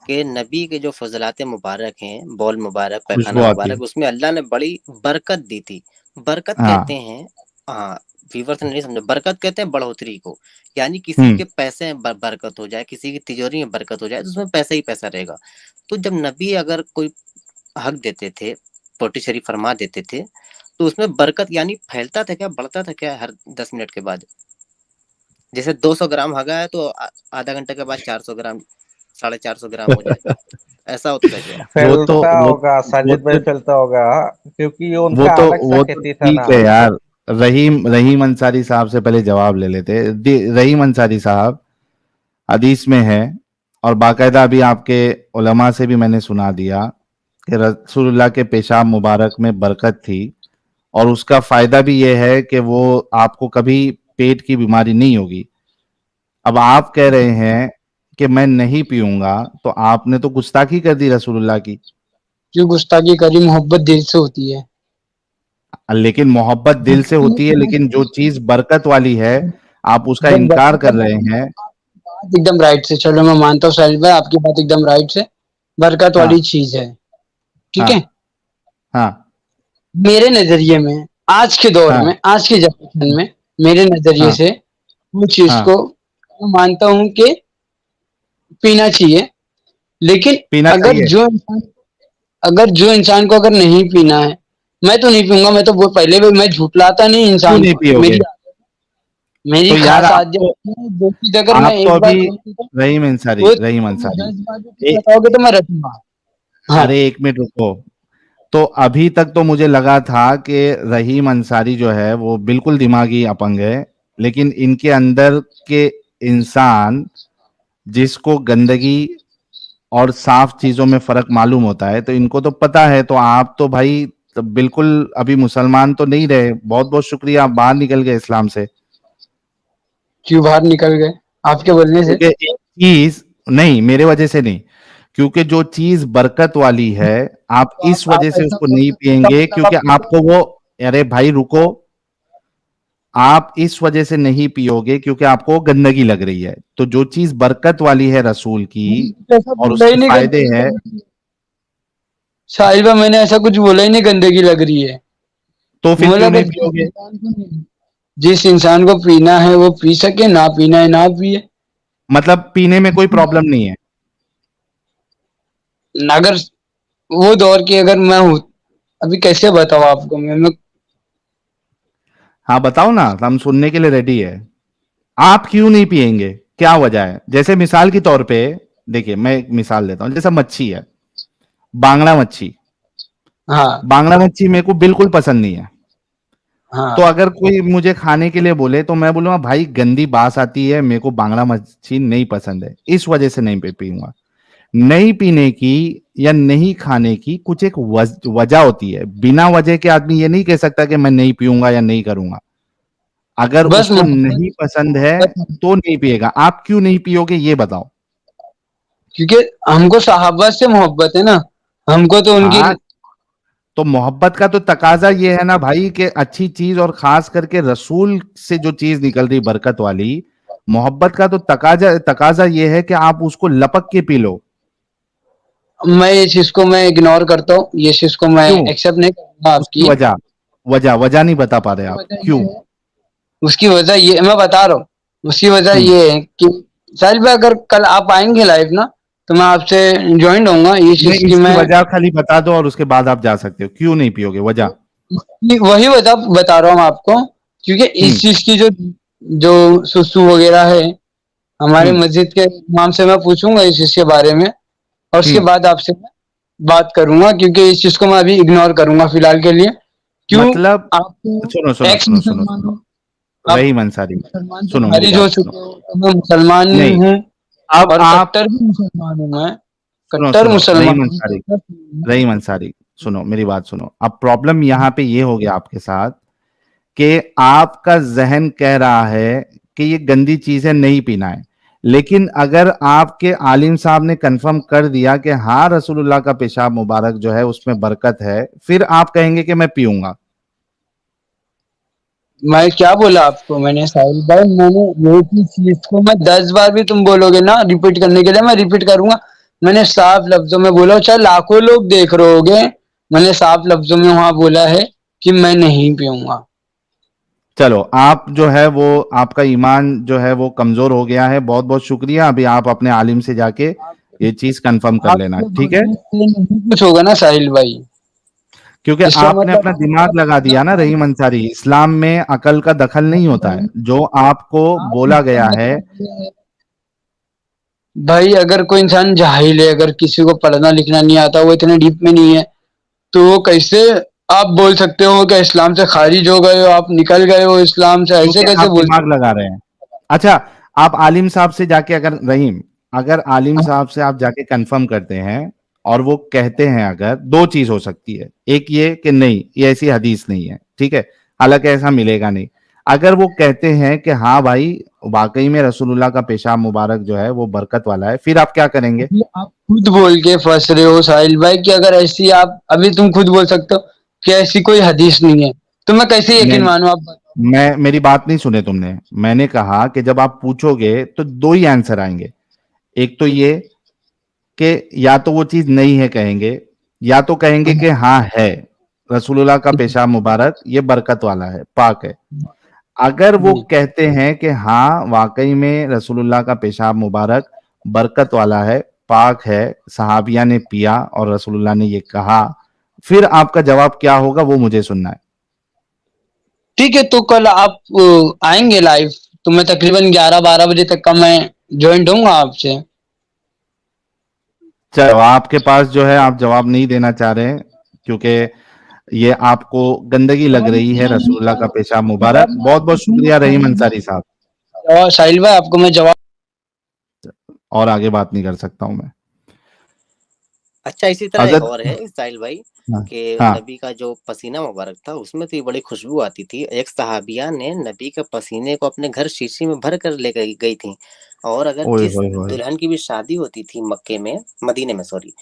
कि नबी के जो फजलात मुबारक हैं, बौल मुबारक, खुशबू पैखाना आती मुबारक, है। उसमें अल्लाह ने बड़ी बरकत दी थी। बरकत हाँ। कहते हैं, हाँ व्यूअर्स ने नहीं समझे, बरकत कहते हैं बढ़ोतरी को। यानी किसी के पैसे में बरकत हो जाए, किसी की तिजोरी में बरकत हो जाए तो उसमें पैसा ही पैसा रहेगा। तो जब नबी अगर कोई हक देते थे, पोटी शरीफ फरमा देते थे, तो उसमें बरकत यानी फैलता था क्या, बढ़ता था क्या हर 10 मिनट के बाद? जैसे 200 ग्राम हगा है तो आधा घंटे के बाद 400 ग्राम, 450 ग्राम हो जाए, ऐसा होता था क्या? फैलता होगा साजिद भाई, फैलता होगा क्योंकि उनका अलग सा खेती था ना। ठीक है यार। रहीम अंसारी साहब से पहले जवाब ले लेते। रहीम अंसारी साहब, हदीस में है और बाकायदा अभी आपके उलमा से भी मैंने सुना दिया कि रसूलुल्लाह के पेशाब मुबारक में बरकत थी, और उसका फायदा भी ये है कि वो आपको कभी पेट की बीमारी नहीं होगी। अब आप कह रहे हैं कि मैं नहीं पीऊंगा, तो आपने तो गुस्ताखी कर दी रसूलुल्लाह की। जो गुस्ताखी करी मोहब्बत दिल से होती है। लेकिन मोहब्बत दिल से होती है, लेकिन जो चीज बरकत वाली है आप उसका इनकार कर रहे हैं। एकदम राइट से, चलो मैं मानता हूँ साहिल भाई आपकी बात एकदम राइट से, बरकत वाली चीज है, ठीक है। हाँ। मेरे नजरिए में आज के दौर में, आज के जनरेशन में, मेरे नजरिए से वो चीज को मैं मानता हूँ कि पीना चाहिए। लेकिन अगर जो इंसान को अगर नहीं पीना है, मैं तो नहीं पीऊंगा। मैं तो वो पहले भी मैं झूठलाता नहीं इंसान को, मेरी तो खास आदत जो चीज अगर मैं एक बार रहीम अंसारी बताओगे तो मैं रखूंगा। अरे एक मिनट रुको। तो अभी तक तो मुझे लगा था कि रहीम अंसारी जो है वो बिल्कुल दिमागी अपंग है, लेकिन इनके अंदर के इंसान जिसको गंदगी और साफ चीजों में फर्क मालूम होता है, तो इनको तो पता है। तो आप तो भाई तो बिल्कुल अभी मुसलमान तो नहीं रहे। बहुत बहुत शुक्रिया, आप बाहर निकल गए इस्लाम से। क्यों बाहर निकल गए? आपके बोलने से? क्योंकि चीज नहीं, मेरे वजह से नहीं, क्योंकि जो चीज बरकत वाली है आप इस वजह से उसको नहीं पिएंगे क्योंकि आपको वो, अरे भाई रुको, आप इस वजह से नहीं पियोगे क्योंकि आपको गंदगी लग रही है। तो जो चीज बरकत वाली है रसूल की और उसके फायदे हैं। साहिल भाई मैंने ऐसा कुछ बोला ही नहीं, गंदगी लग रही है तो फिर क्यों नहीं पियोगे? जिस इंसान को पीना है वो पी सके, ना पीना है ना पिए। मतलब पीने में कोई प्रॉब्लम नहीं है? अगर वो दौर की अगर मैं हूं, अभी कैसे बताऊं आपको मैं हाँ बताओ ना, हम सुनने के लिए रेडी है। आप क्यों नहीं पिएंगे, क्या वजह है? जैसे मिसाल के तौर पे देखिए, मैं एक मिसाल देता हूं। जैसा मच्छी है, बांगड़ा मच्छी। हाँ। बांगड़ा मच्छी मेरे को बिल्कुल पसंद नहीं है। हाँ। तो अगर कोई मुझे खाने के लिए बोले तो मैं बोलूंगा भाई गंदी बास आती है, मेरे को बांगड़ा मच्छी नहीं पसंद है, इस वजह से नहीं पीऊंगा। नहीं पीने की या नहीं खाने की कुछ एक वजह होती है। बिना वजह के आदमी ये नहीं कह सकता कि मैं नहीं पीऊंगा या नहीं करूंगा। अगर उसको नहीं पसंद है तो नहीं पिएगा। आप क्यों नहीं पियोगे ये बताओ? क्योंकि हमको सहाबा से मोहब्बत है ना, हमको तो उनकी तो मोहब्बत का तो तकाजा ये है ना भाई कि अच्छी चीज और खास करके रसूल से जो चीज निकल रही बरकत वाली, मोहब्बत का तो तकाजा ये है कि आप उसको लपक के पी लो। मैं ये चीज को मैं इग्नोर करता हूँ, ये चीज को मैं एक्सेप्ट नहीं करूंगा आपकी। वजह नहीं बता पा रहे आप क्यों? उसकी वजह ये मैं बता रहा हूँ। उसकी वजह ये है कि साहिल भाई अगर कल आप आएंगे लाइव ना तो मैं आपसे ज्वाइन होऊंगा। ये चीज की मैं वजह खाली बता दो और उसके बाद आप जा सकते हो। क्यों नहीं पियोगे वजह? वही वजह बता रहा हूँ आपको क्योंकि इस चीज की जो सुसु वगैरह है हमारे मस्जिद के इमाम से मैं पूछूंगा इस चीज के बारे में, और उसके बाद आपसे मैं बात करूंगा, क्योंकि इस चीज को मैं अभी इग्नोर करूंगा फिलहाल के लिए। क्यों? मतलब आप सुनो सुनो एक्स सुनो सुनो मुसलमान सुनो हो, आप रहीम अंसारी, मुसलमान से सुनो मेरी खारिज बात हो सुनो। चुके हो, तो मैं मुसलमान नहीं, हूँ अब और आप कट्टर भी मुसलमान हूँ मैं, सुनो कट्टर सुनो मुसलमान हूँ, कट्टर हूँ। रहीम अंसारी, सुनो मेरी बात सुनो। अब प्रॉब्लम यहाँ पे ये हो गया आपके साथ कि आपका जहन कह रहा है कि ये गंदी चीजें नहीं पीना है, लेकिन अगर आपके आलिम साहब ने कंफर्म कर दिया कि हाँ रसूलुल्लाह का पेशाब मुबारक जो है उसमें बरकत है, फिर आप कहेंगे कि मैं पीऊंगा। मैं क्या बोला आपको? मैंने साहिल भाई, मैंने यही चीज को मैं 10 बार भी तुम बोलोगे ना रिपीट करने के लिए, मैं रिपीट करूंगा। मैंने साफ लफ्जों में बोला, चाहे लाखों लोग देख रहे होगे, मैंने साफ लफ्जों में वहां बोला है कि मैं नहीं पीऊंगा। चलो आप जो है वो आपका ईमान जो है वो कमजोर हो गया है, बहुत बहुत शुक्रिया। अभी आप अपने आलिम से जाके ये चीज कंफर्म कर लेना, आपके ठीक है? बोलने से नहीं कुछ होगा ना साहिल भाई, क्योंकि इसका आपने मतलब अपना दिमाग लगा दिया ना रहीम अंसारी, इस्लाम में अकल का दखल नहीं होता है, जो आपको बोला इसका गया है। मतलब ये है भाई, अगर कोई इंसान जाहिल है, अगर किसी को पढ़ना लिखना नहीं आता, वो इतने डीप में नहीं है, तो वो कैसे आप बोल सकते हो कि इस्लाम से खारिज हो गए हो, आप निकल गए हो इस्लाम से? ऐसे क्योंकि कैसे आप बोल दिमाग सकते लगा रहे हैं। अच्छा, आप आलिम साहब से जाके अगर रहीम, अगर आलिम साहब से आप जाके कंफर्म करते हैं और वो कहते हैं, अगर दो चीज हो सकती है, एक ये कि नहीं ये ऐसी हदीस नहीं है, ठीक है, हालांकि ऐसा मिलेगा नहीं। अगर वो कहते हैं कि हाँ भाई वाकई में रसूलुल्लाह का पेशाब मुबारक जो है वो बरकत वाला है, फिर आप क्या करेंगे? हो? आप खुद बोल के फंस रहे हो साहिल भाई कि अगर ऐसी, आप अभी तुम खुद बोल सकते हो कि ऐसी कोई हदीस नहीं है, तो मैं कैसे मैं यकीन मानूं? आप बताओ। मैं मेरी बात नहीं सुने तुमने। मैंने कहा कि जब आप पूछोगे तो दो ही आंसर आएंगे। एक तो ये कि या तो वो चीज नहीं है कहेंगे, या तो कहेंगे कि हाँ है, रसूलुल्लाह का पेशाब मुबारक ये बरकत वाला है, पाक है। अगर वो जी कहते हैं कि हाँ वाकई में रसूलुल्लाह का पेशाब मुबारक बरकत वाला है, पाक है, सहाबिया ने पिया और रसूलुल्लाह ने ये कहा, फिर आपका जवाब क्या होगा वो मुझे सुनना है। ठीक है, तो कल आप आएंगे लाइव, तो मैं तकरीबन 11-12 बजे तक का मैं ज्वाइंट होऊंगा आपसे। चलो आपके पास जो है आप जवाब नहीं देना चाह रहे हैं क्योंकि ये आपको गंदगी लग रही है रसूलुल्लाह का पेशाब मुबारक। जवाब मैं बहुत आपको बहुत दूंगा शुक्रिया रहीम साहिल अंसारी साहब, भाई, और साहिल भाई आपको मैं जवाब। और आगे बात नहीं कर सकता हूं मैं। अच्छा, इसी तरह एक हजरत, और है साहिल भाई हाँ कि हाँ, नबी का जो पसीना मुबारक था उसमें तो ये बड़ी खुशबू आती थी। एक सहाबिया ने नबी के पसीने को अपने घर शीशी में भर कर ले गई थी, और अगर ओए जिस होए होए, दुल्हन की भी शादी होती थी मक्के में, मदीने में सॉरी,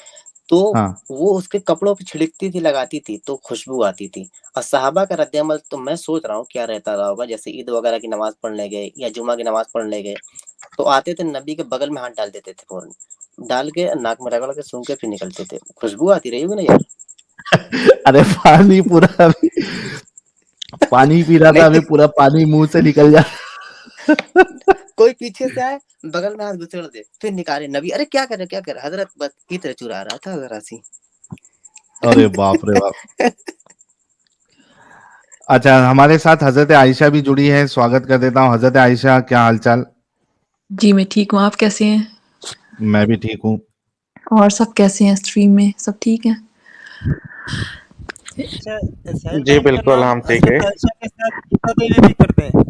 तो हाँ वो उसके कपड़ों पे छिड़कती थी, लगाती थी, तो खुशबू आती थी। और सहाबा का रद्द-ए-अमल तो मैं सोच रहा हूँ क्या रहता रहा होगा, जैसे ईद वगैरह की नमाज पढ़ने गए या जुमा की नमाज पढ़ने गए, तो आते थे नबी के बगल में हाथ डाल देते थे फौरन, डाल के नाक में रगड़ के सूंघ के फिर निकलते थे। खुशबू आती रही होगी ना यार। अरे पानी पूरा अभी, पानी पी रहा था अभी, नहीं, पूरा पानी मुंह से निकल जा। कोई पीछे से आए, बगल में हाथ घुसेड़ दे, फिर निकाले नबी, अरे क्या कर रहे क्या कर रहे, हजरत बस इत्र चुरा रहा था जरा सी। अरे बाप रे बाप। अच्छा, हमारे साथ हजरत आयशा भी जुड़ी है, स्वागत कर देता हूँ। हजरत आयशा, क्या हालचाल? जी, मैं ठीक हूँ, आप कैसे हैं? मैं भी ठीक हूँ। और सब कैसे हैं स्ट्रीम में, सब ठीक हैं? अच्छा, साहिल जी भाई का बिल्कुल नाम हम ठीक है। हजरत आयशा के साथ गीता देवी भी करते हैं।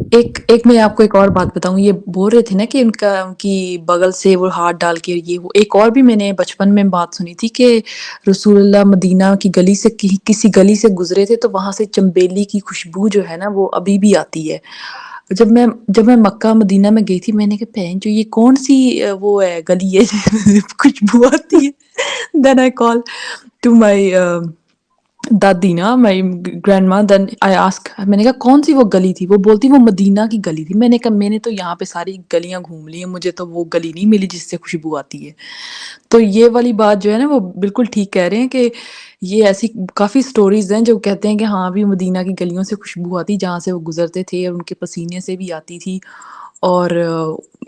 एक मैं आपको एक और बात बताऊँ, ये बोल रहे थे ना कि उनकी बगल से वो हाथ डाल के ये वो, एक और भी मैंने बचपन में बात सुनी थी कि रसूलुल्लाह मदीना की गली से किसी गली से गुज़रे थे, तो वहाँ से चंबेली की खुशबू जो है ना वो अभी भी आती है। जब मैं मक्का मदीना में गई थी, मैंने कहा बहन जो ये कौन-सी वो है गली है जिसमें खुशबू आती है। Then I call to my dadi ना, my grandma, then I ask, मैंने कहा कौन सी वो गली थी? वो बोलती वो मदीना की गली थी। मैंने कहा मैंने तो यहाँ पे सारी गलियां घूम ली हैं, मुझे तो वो गली नहीं मिली जिससे खुशबू आती है। तो ये वाली बात जो है ना वो बिल्कुल ठीक कह रहे हैं कि ये ऐसी काफ़ी स्टोरीज हैं जो कहते हैं कि हाँ भी मदीना की गलियों से खुशबू आती, जहाँ से वो गुजरते थे, और उनके पसीने से भी आती थी, और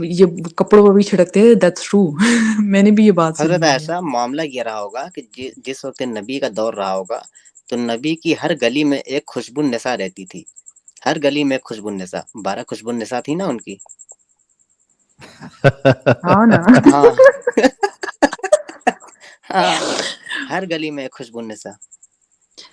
ये कपड़ों पर भी छिड़कते थे। That's true. मैंने भी ये बात हजरत सुनी हुई है। ऐसा मामला ये रहा होगा कि जिस वक्त नबी का दौर रहा होगा, तो नबी की हर गली में एक खुशबू नशा रहती थी। हर गली में खुशबुन्निसा, 12 खुशबुन्निसा थी ना उनकी। हाँ ना। हाँ हाँ, हर गली में खुशबुन्निसा।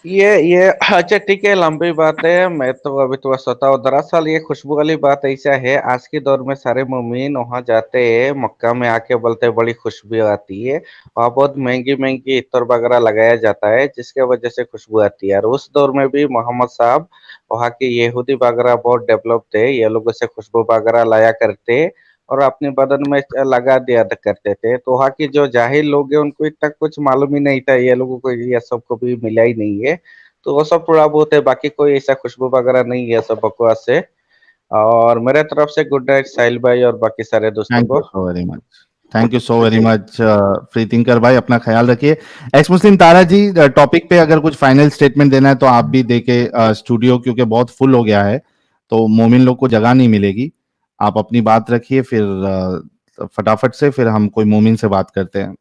ये अच्छा ठीक है, लंबी बात है, मैं तो अभी तो सोता हूँ। दरअसल ये खुशबू वाली बात ऐसा है, आज के दौर में सारे मोमिन वहां जाते हैं, मक्का में आके बोलते हैं बड़ी खुशबू आती है। वहाँ बहुत महंगी महंगी इत्र वगैरह लगाया जाता है, जिसके वजह से खुशबू आती है। और उस दौर में भी मोहम्मद साहब, वहाँ के यहूदी वगैरह बहुत डेवलप थे, ये लोग उसे खुशबू वगैरह लाया करते और अपने बदन में लगा दिया करते थे। तो वहाँ की जो जाहिल लोग हैं उनको इतना कुछ मालूम ही नहीं था, ये लोगों को ये सब को भी मिला ही नहीं है। तो वो सब थोड़ा बहुत है, बाकी कोई ऐसा खुशबू वगैरह नहीं है, सब बकवास है। और मेरे तरफ से गुड नाइट साहिल भाई और बाकी सारे दोस्तों थैंक को। You so very much. Thank you so very much free thinker भाई, अपना ख्याल रखिए। एक्स मुस्लिम तारा जी, टॉपिक पे अगर कुछ फाइनल स्टेटमेंट देना है तो आप भी दे के, स्टूडियो क्योंकि बहुत फुल हो गया है तो मोमिन लोग को जगह नहीं मिलेगी। आप अपनी बात रखिए, फिर फटाफट से फिर हम कोई मोमिन से बात करते हैं।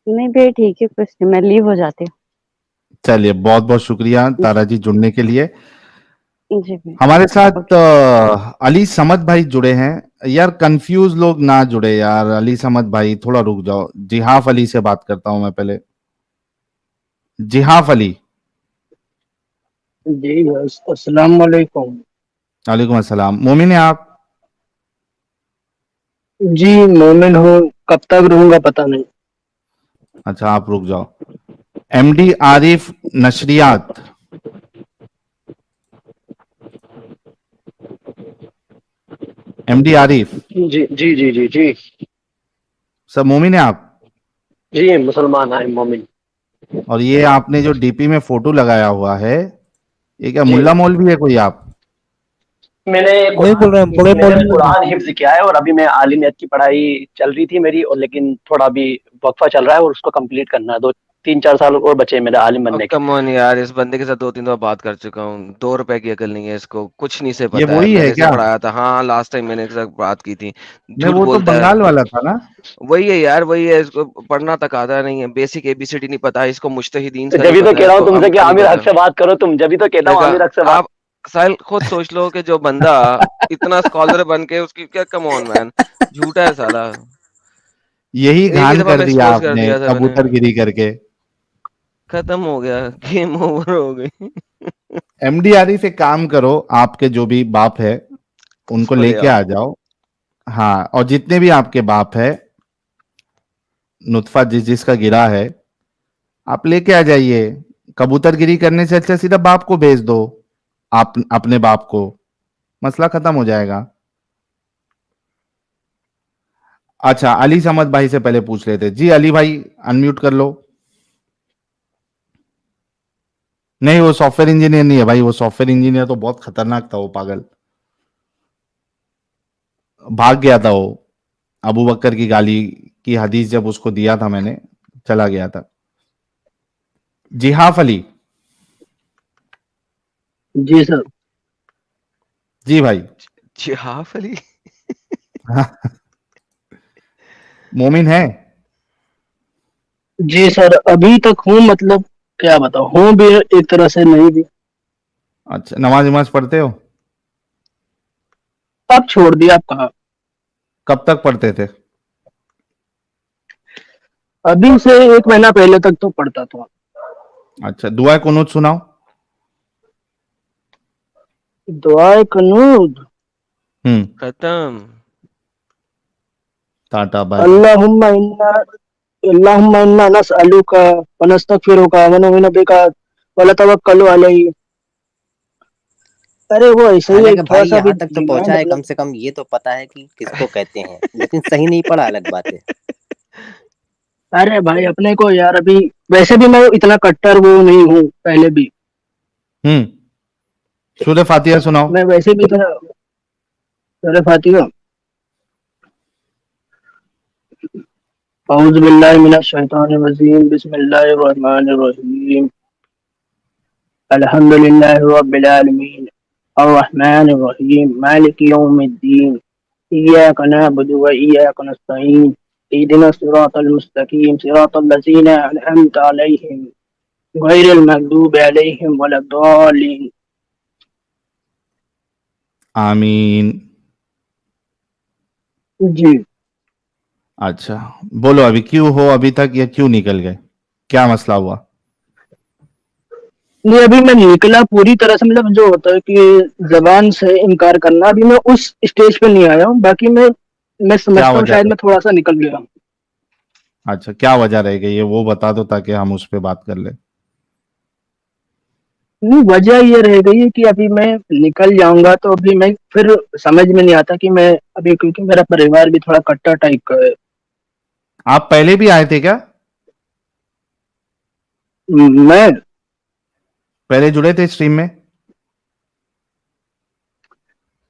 नहीं भाई ठीक है, कुछ नहीं, मैं लीव हो जाती चलिए, बहुत बहुत शुक्रिया तारा जी जुड़ने के लिए। हूँ जी भाई। हमारे साथ अली समद भाई जुड़े हैं। यार कंफ्यूज लोग ना जुड़े यार, अली समद भाई थोड़ा रुक जाओ। जिहाफ अली से बात करता हूं मैं पहले। जिहाफ अली। जी अस्सलाम वालेकुम। वालेकुम अस्सलाम। मोमिन है आप? जी मोमिन हूँ, कब तक रहूंगा पता नहीं। अच्छा, आप रुक जाओ। एमडी आरिफ नशरियात। एमडी आरिफ। जी जी जी जी जी सर मोमिन है आप? जी, मुसलमान है मोमिन। और ये आपने जो डीपी में फोटो लगाया हुआ है, ये क्या जी मुल्ला मौलवी है कोई आप? मैंने वही बोल रहे हैं, बड़े मैंने मौलवी। कुरान हिफ्ज किया है और अभी मैं आलिमियत की पढ़ाई चल रही थी मेरी, और लेकिन थोड़ा अभी वक्फा चल रहा है और उसको कंप्लीट करना है। 2-3-4 साल और बचे हैं मेरे आलिम बनने के। कम ऑन यार, इस बंदे के साथ 2-3 बार बात कर चुका हूँ। 2 रुपए की अकल नहीं है इसको, कुछ नहीं से ये पता है। वही है मैंने इसे क्या? पढ़ाया था, हाँ लास्ट टाइम मैंने इसके साथ बात की थी। नहीं, झूठ वो तो बोलता है। बंगाल वाला था ना। वही है यार, वही है। इसको पढ़ना तक आता नहीं है, बेसिक एबीसीडी नहीं पता है इसको, मुज्तहिदीन तो का जब नहीं भी तो पता कह है रहा हूँ इसको, तुमसे अम्म कि का नहीं आमिर हक पता। से बात करो तुम, जब भी तो कहता हूँ देखा, आमिर हक से बात। आप साहिल खुद सोच लो कि जो बंदा इतना स्कॉलर बन के उसकी क्या, कम ऑन मैन, झूठा है साला। यही एक ही घान दफा कर में दिया एक्सपोज कर आपने दिया था मैंने। कबूतरगिरी करके। खत्म हो गया, गेम ओवर हो गई। एमडी आरिफ, एक काम करो, आपके जो भी बाप है उनको उसको ले लेके आओ। आ जाओ। हाँ, और जितने भी आपके बाप है, नुतफा जिस जिसका गिरा है, आप लेके आ जाइए। कबूतरगिरी करने से अच्छा सीधा बाप को भेज दो, आप अपने बाप को, मसला खत्म हो जाएगा। अच्छा, अली समद भाई से पहले पूछ लेते। जी अली भाई, अनम्यूट कर लो। नहीं, वो सॉफ्टवेयर इंजीनियर नहीं है भाई, वो सॉफ्टवेयर इंजीनियर तो बहुत खतरनाक था, वो पागल भाग गया था वो। अबू बकर की गाली की हदीस जब उसको दिया था मैंने, चला गया था। जिहाफ अली। जी सर। जी भाई। जिहाफ अली। मोमिन है? जी सर, अभी तक हूँ, मतलब क्या बताऊँ, हूँ भी एक तरह से, नहीं भी। अच्छा, नमाज नमाज पढ़ते हो? अब छोड़ दिया, अब कहा। कब तक पढ़ते थे? अभी से 1 महीना पहले तक तो पढ़ता था। अच्छा, दुआ कुनूत सुनाओ। दुआए कनूद। खत्म। Tata bye. अल्लाहुम्मा इन्ना अल्लाहुम्मा इन्ना नसअलुका व नस्तगफिरुका व नुमिनु बिका व नतवक्कलु अलैक। अरे वो ऐसे ही हालांकि थोड़ा भाई सा भी यहाँ तक तो दिमाग पहुंचा है, मतलब। कम से कम ये तो पता है कि किसको कहते हैं, लेकिन सही नहीं पढ़ा, अलग बात है। अरे भाई अपने को यार, अभी वैसे भी मैं इतना कट्टर वो नहीं हूँ, पहले भी। सूरह फातिहा सुनाओ। मैं वैसे भी इतना। सूरह फातिहा। औज़ु बिल्लाहि मिनश शैतानिर रजीम, बिस्मिल्लाहिर रहमानिर रहीम, अल्हम्दुलिल्लाहि रब्बिल आलमीन, अर्रहमानिर रहीम, मालिकि यौमिद्दीन, इय्याका नअबुदु व इय्याका नस्तईन, इहदिनस सिरातल मुस्तकीम, सिरातल लज़ीना अनअमता अलैहिम, गैरिल मग़दूबि अलैहिम वलद्दाल्लीन। आमीन। जी। अच्छा, बोलो अभी क्यों हो अभी तक, या क्यों निकल गए, क्या मसला हुआ? नहीं, अभी मैं निकला पूरी तरह से, मतलब जो होता है कि जबान से इनकार करना, अभी मैं उस स्टेज पे नहीं आया हूँ। बाकी मैं क्या समझता हूँ वजह शायद है? मैं थोड़ा सा निकल गया हूँ। अच्छा, क्या वजह रह गई है वो बता दो ताकि हम उस पे बात कर ले। नहीं, वजह ये रह गई है कि अभी मैं निकल जाऊंगा तो अभी मैं फिर समझ में नहीं आता कि मैं अभी, क्योंकि मेरा परिवार भी थोड़ा कट्टर टाइप का है। आप पहले भी आए थे क्या? मैं पहले जुड़े थे स्ट्रीम में?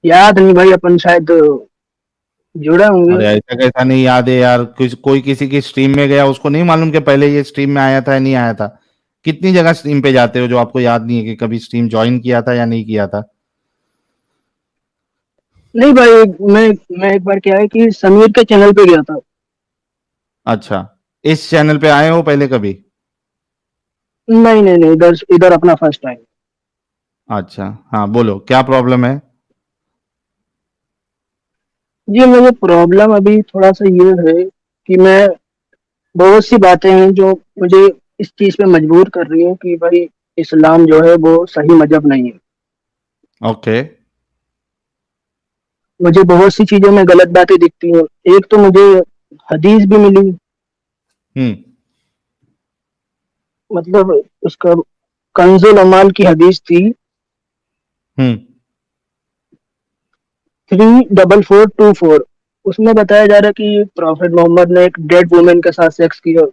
याद नहीं भाई, अपन शायद जुड़े होंगे। अरे ऐसा कैसा नहीं याद है यार, कोई किसी की स्ट्रीम में गया उसको नहीं मालूम कि पहले ये स्ट्रीम में आया था या नहीं आया था? कितनी जगह स्ट्रीम पे जाते हो जो आपको याद नहीं है कि कभी स्ट्रीम ज्वाइन किया था या नहीं किया था? नहीं भाई, मैं एक बार क्या है कि समीर के चैनल पे गया था। अच्छा, इस चैनल पे आए हो पहले कभी? नहीं नहीं नहीं, इधर इधर अपना फर्स्ट टाइम। अच्छा, हाँ बोलो क्या प्रॉब्लम है? जी, मुझे प्रॉब्लम अभी थोड़ा सा ये है कि मैं, बहुत सी बातें हैं जो मुझे इस चीज पे मजबूर कर रही है कि भाई इस्लाम जो है वो सही मजहब नहीं है। ओके। मुझे बहुत सी चीजों में गलत बातें दिखती हैं। एक तो मुझे हदीस भी मिली, हम्म। मतलब उसका कंजुल अमाल की हदीस थी हम्म। 34424। उसमें बताया जा रहा है कि प्रॉफेट मोहम्मद ने एक डेड वुमेन के साथ सेक्स किया।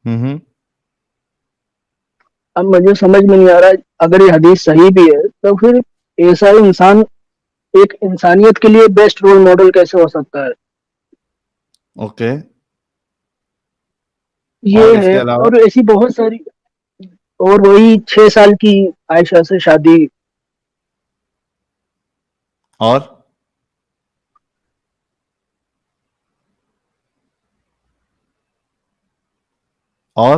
हम्म। अब मुझे समझ में नहीं आ रहा, अगर ये हदीस सही भी है तो फिर ऐसा इंसान एक इंसानियत के लिए बेस्ट रोल मॉडल कैसे हो सकता है? ओके। ये और है। इसके अलावा? और ऐसी बहुत सारी, और वही 6 साल की आयशा से शादी। और और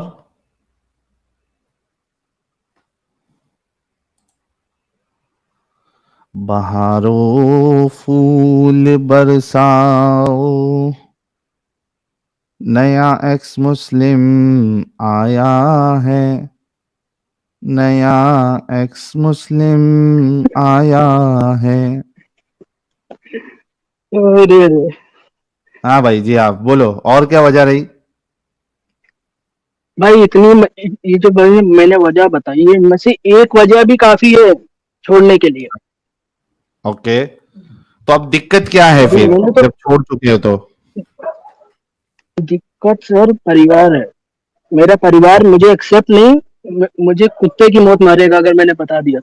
बहारों फूल बरसाओ, नया एक्स मुस्लिम आया है, नया एक्स मुस्लिम आया है। अरे अरे, हाँ भाई जी, आप बोलो और क्या वजह रही? भाई ये जो मैंने वजह बताई है, इनमें से एक वजह भी काफी है छोड़ने के लिए। ओके, तो अब दिक्कत क्या है अभी फिर मैंने तो, जब छोड़ चुके हो तो? दिक्कत सर परिवार है। मेरा परिवार मुझे एक्सेप्ट नहीं, मुझे कुत्ते की मौत मारेगा अगर मैंने बता दिया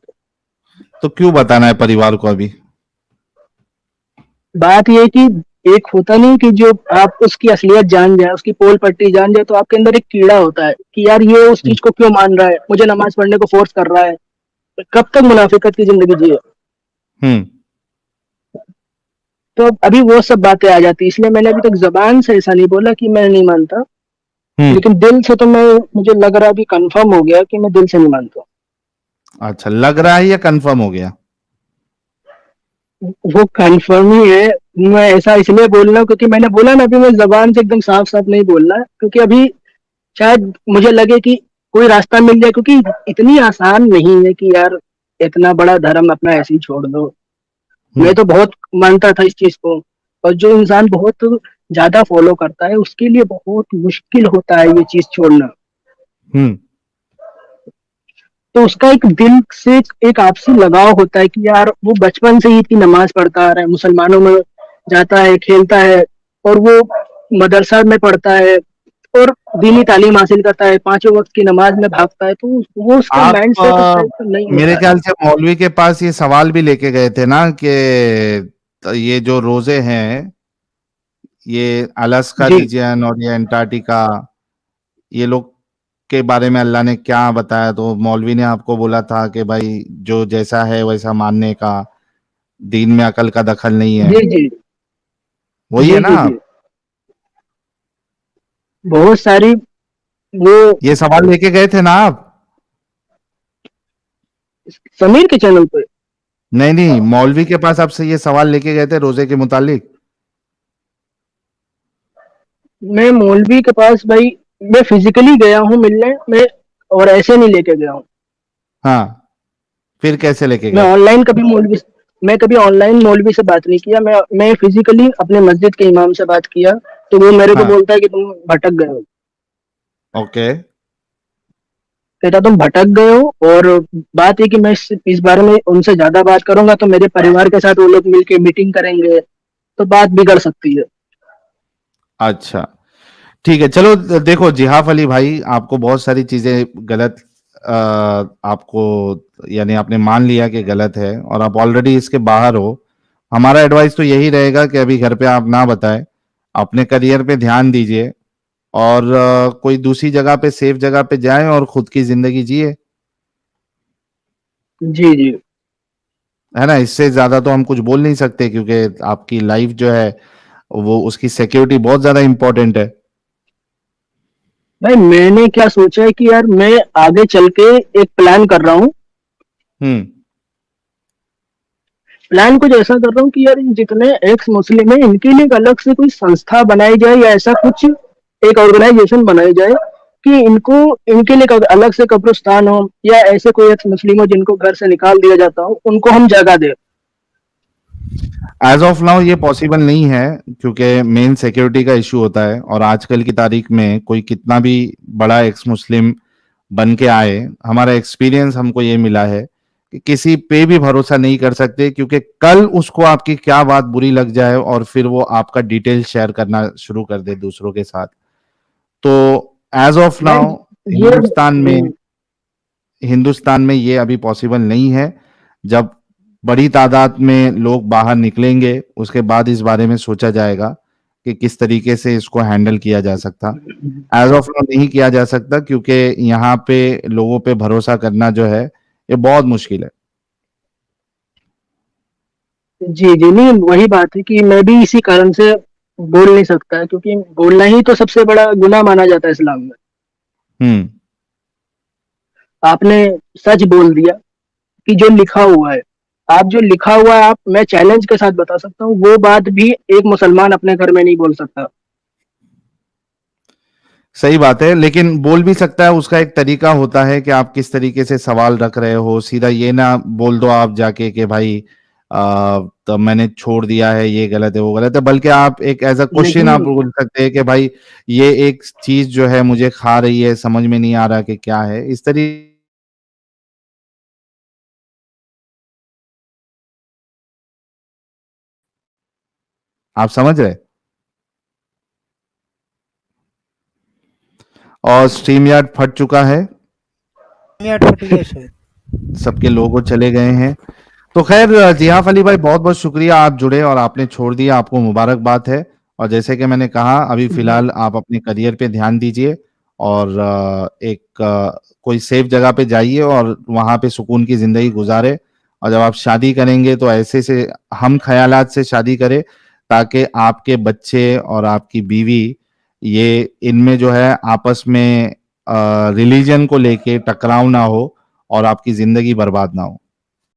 तो क्यों बताना है परिवार को अभी? बात ये है कि एक होता नहीं कि जो आप उसकी असलियत जान जाए, उसकी पोल पट्टी जान जाए, तो आपके अंदर एक कीड़ा होता है कि यार ये उस चीज को क्यों मान रहा है, मुझे नमाज पढ़ने को फोर्स कर रहा है। कब तक मुनाफिकत की जिंदगी जिए? हम्म। तो अभी वो सब बातें आ जाती है, इसलिए मैंने अभी तक जबान से ऐसा नहीं बोला कि मैं नहीं मानता, हम्म। लेकिन दिल से तो मैं, मुझे लग रहा अभी कंफर्म हो गया कि मैं दिल से नहीं मानता। अच्छा, लग रहा है या कंफर्म हो गया? वो कंफर्म ही है। मैं ऐसा इसलिए बोल रहा हूँ क्योंकि मैंने बोला ना, अभी मैं जबान से एकदम साफ साफ नहीं बोल रहा, क्योंकि अभी शायद मुझे लगे कि कोई रास्ता मिल जाए, क्योंकि इतनी आसान नहीं है कि यार इतना बड़ा धर्म अपना ऐसे ही छोड़ दो। मैं हम्म। तो बहुत मानता था इस चीज को, और जो इंसान बहुत ज्यादा फॉलो करता है उसके लिए बहुत मुश्किल होता है ये चीज छोड़ना। हम्म। तो उसका एक दिल से एक आपसी लगाव होता है कि यार वो बचपन से ही इतनी नमाज पढ़ता आ रहा है, मुसलमानों में जाता है, खेलता है, और वो मदरसा में पढ़ता है, और दीनी तालीम हासिल करता है, 5 वक्त की नमाज में भागता है, तो वो उसका आप माइंड सेट उस टाइप का नहीं मेरे होता है। ख्याल से मौलवी के पास ये सवाल भी लेके गए थे ना कि ये जो रोजे हैं, ये अलास्का जी रीजन और ये अंटार्कटिका, ये लोग के बारे में अल्लाह ने क्या बताया? तो मौलवी ने आपको बोला था कि भाई जो जैसा है वैसा मानने का, दीन में अकल का दखल नहीं है। जी जी वही है जी ना जी जी, आप? बहुत सारी वो ये सवाल लेके गए थे ना आप? समीर के चैनल पे। नहीं नहीं, मौलवी के पास आपसे ये सवाल लेके गए थे रोजे के मुतालिक? मैं मौलवी के पास भाई मैं फिजिकली गया हूँ मिलने में, और ऐसे नहीं लेके गया हूँ। हाँ, फिर कैसे लेके मैं गए? ऑनलाइन कभी मौलवी मैं कभी ऑनलाइन मौलवी से बात नहीं किया। मैं फिजिकली अपने मस्जिद के इमाम से बात किया, तो वो मेरे को हाँ, बोलता है कि तुम भटक गए हो। ओके। कहता तुम भटक गए हो, और बात है कि मैं इस बारे में उनसे ज्यादा बात करूंगा तो मेरे परिवार के साथ वो लोग मिलके मीटिंग करेंगे, तो बात बिगड़ सकती है। अच्छा, ठीक है। चलो देखो जिहाफ अली भाई, आपको बहुत सारी चीजें गलत आपको यानी आपने मान लिया कि गलत है और आप ऑलरेडी इसके बाहर हो। हमारा एडवाइस तो यही रहेगा कि अभी घर पे आप ना बताएं, अपने करियर पे ध्यान दीजिए और कोई दूसरी जगह पे, सेफ जगह पे जाएं और खुद की जिंदगी जिए, जी जी। है ना। इससे ज्यादा तो हम कुछ बोल नहीं सकते क्योंकि आपकी लाइफ जो है वो, उसकी सिक्योरिटी बहुत ज्यादा इंपॉर्टेंट है। भाई मैंने क्या सोचा है कि यार मैं आगे चल के एक प्लान कर रहा हूँ। हम्म। प्लान कुछ ऐसा कर रहा हूँ कि यार इन जितने एक्स मुस्लिम है इनके लिए एक अलग से कोई संस्था बनाई जाए, या ऐसा कुछ एक ऑर्गेनाइजेशन बनाई जाए कि इनको इनके लिए एक अलग से कब्रिस्तान हो, या ऐसे कोई एक्स मुस्लिम हो जिनको घर से निकाल दिया जाता हो उनको हम जगह दे। एज ऑफ नाउ ये पॉसिबल नहीं है क्योंकि मेन सिक्योरिटी का इशू होता है और आजकल की तारीख में कोई कितना भी बड़ा एक्स मुस्लिम बन के आए, हमारा एक्सपीरियंस हमको ये मिला है कि किसी पे भी भरोसा नहीं कर सकते क्योंकि कल उसको आपकी क्या बात बुरी लग जाए और फिर वो आपका डिटेल शेयर करना शुरू कर दे दूसरों के साथ। तो एज ऑफ भाई नाउ ये हिंदुस्तान में ये अभी पॉसिबल नहीं है। जब बड़ी तादाद में लोग बाहर निकलेंगे उसके बाद इस बारे में सोचा जाएगा कि किस तरीके से इसको हैंडल किया जा सकता। एज ऑफ नाउ नहीं किया जा सकता क्योंकि यहाँ पे लोगों पे भरोसा करना जो है ये बहुत मुश्किल है। जी जी, नहीं वही बात है कि मैं भी इसी कारण से बोल नहीं सकता, क्योंकि बोलना ही तो सबसे बड़ा गुनाह माना जाता है इस्लाम में। हम्म। आपने सच बोल दिया कि जो लिखा हुआ है, आप जो लिखा हुआ है, आप मैं चैलेंज के साथ बता सकता हूँ वो बात भी एक मुसलमान अपने घर में नहीं बोल सकता। सही बात है, लेकिन बोल भी सकता है। उसका एक तरीका होता है कि आप किस तरीके से सवाल रख रहे हो। सीधा ये ना बोल दो आप जाके कि भाई तो मैंने छोड़ दिया है, ये गलत है वो गलत है, बल्कि आप एक एज अ क्वेश्चन आप लेकिन बोल सकते हैं कि भाई ये एक चीज जो है मुझे खा रही है, समझ में नहीं आ रहा कि क्या है, इस तरीके। आप समझ रहे। और स्ट्रीम यार्ड फट चुका है, मैं फट गया शायद। सबके लोगो चले गए हैं। तो खैर जियाफ अली भाई बहुत बहुत शुक्रिया, आप जुड़े और आपने छोड़ दिया, आपको मुबारकबाद है। और जैसे कि मैंने कहा अभी फिलहाल आप अपने करियर पे ध्यान दीजिए और कोई सेफ जगह पे जाइए और वहां पे सुकून की जिंदगी गुजारे। और जब आप शादी करेंगे तो ऐसे से हम ख्यालात से शादी करें ताकि आपके बच्चे और आपकी बीवी ये इनमें जो है आपस में रिलीजन को लेके टकराव ना हो और आपकी जिंदगी बर्बाद ना हो।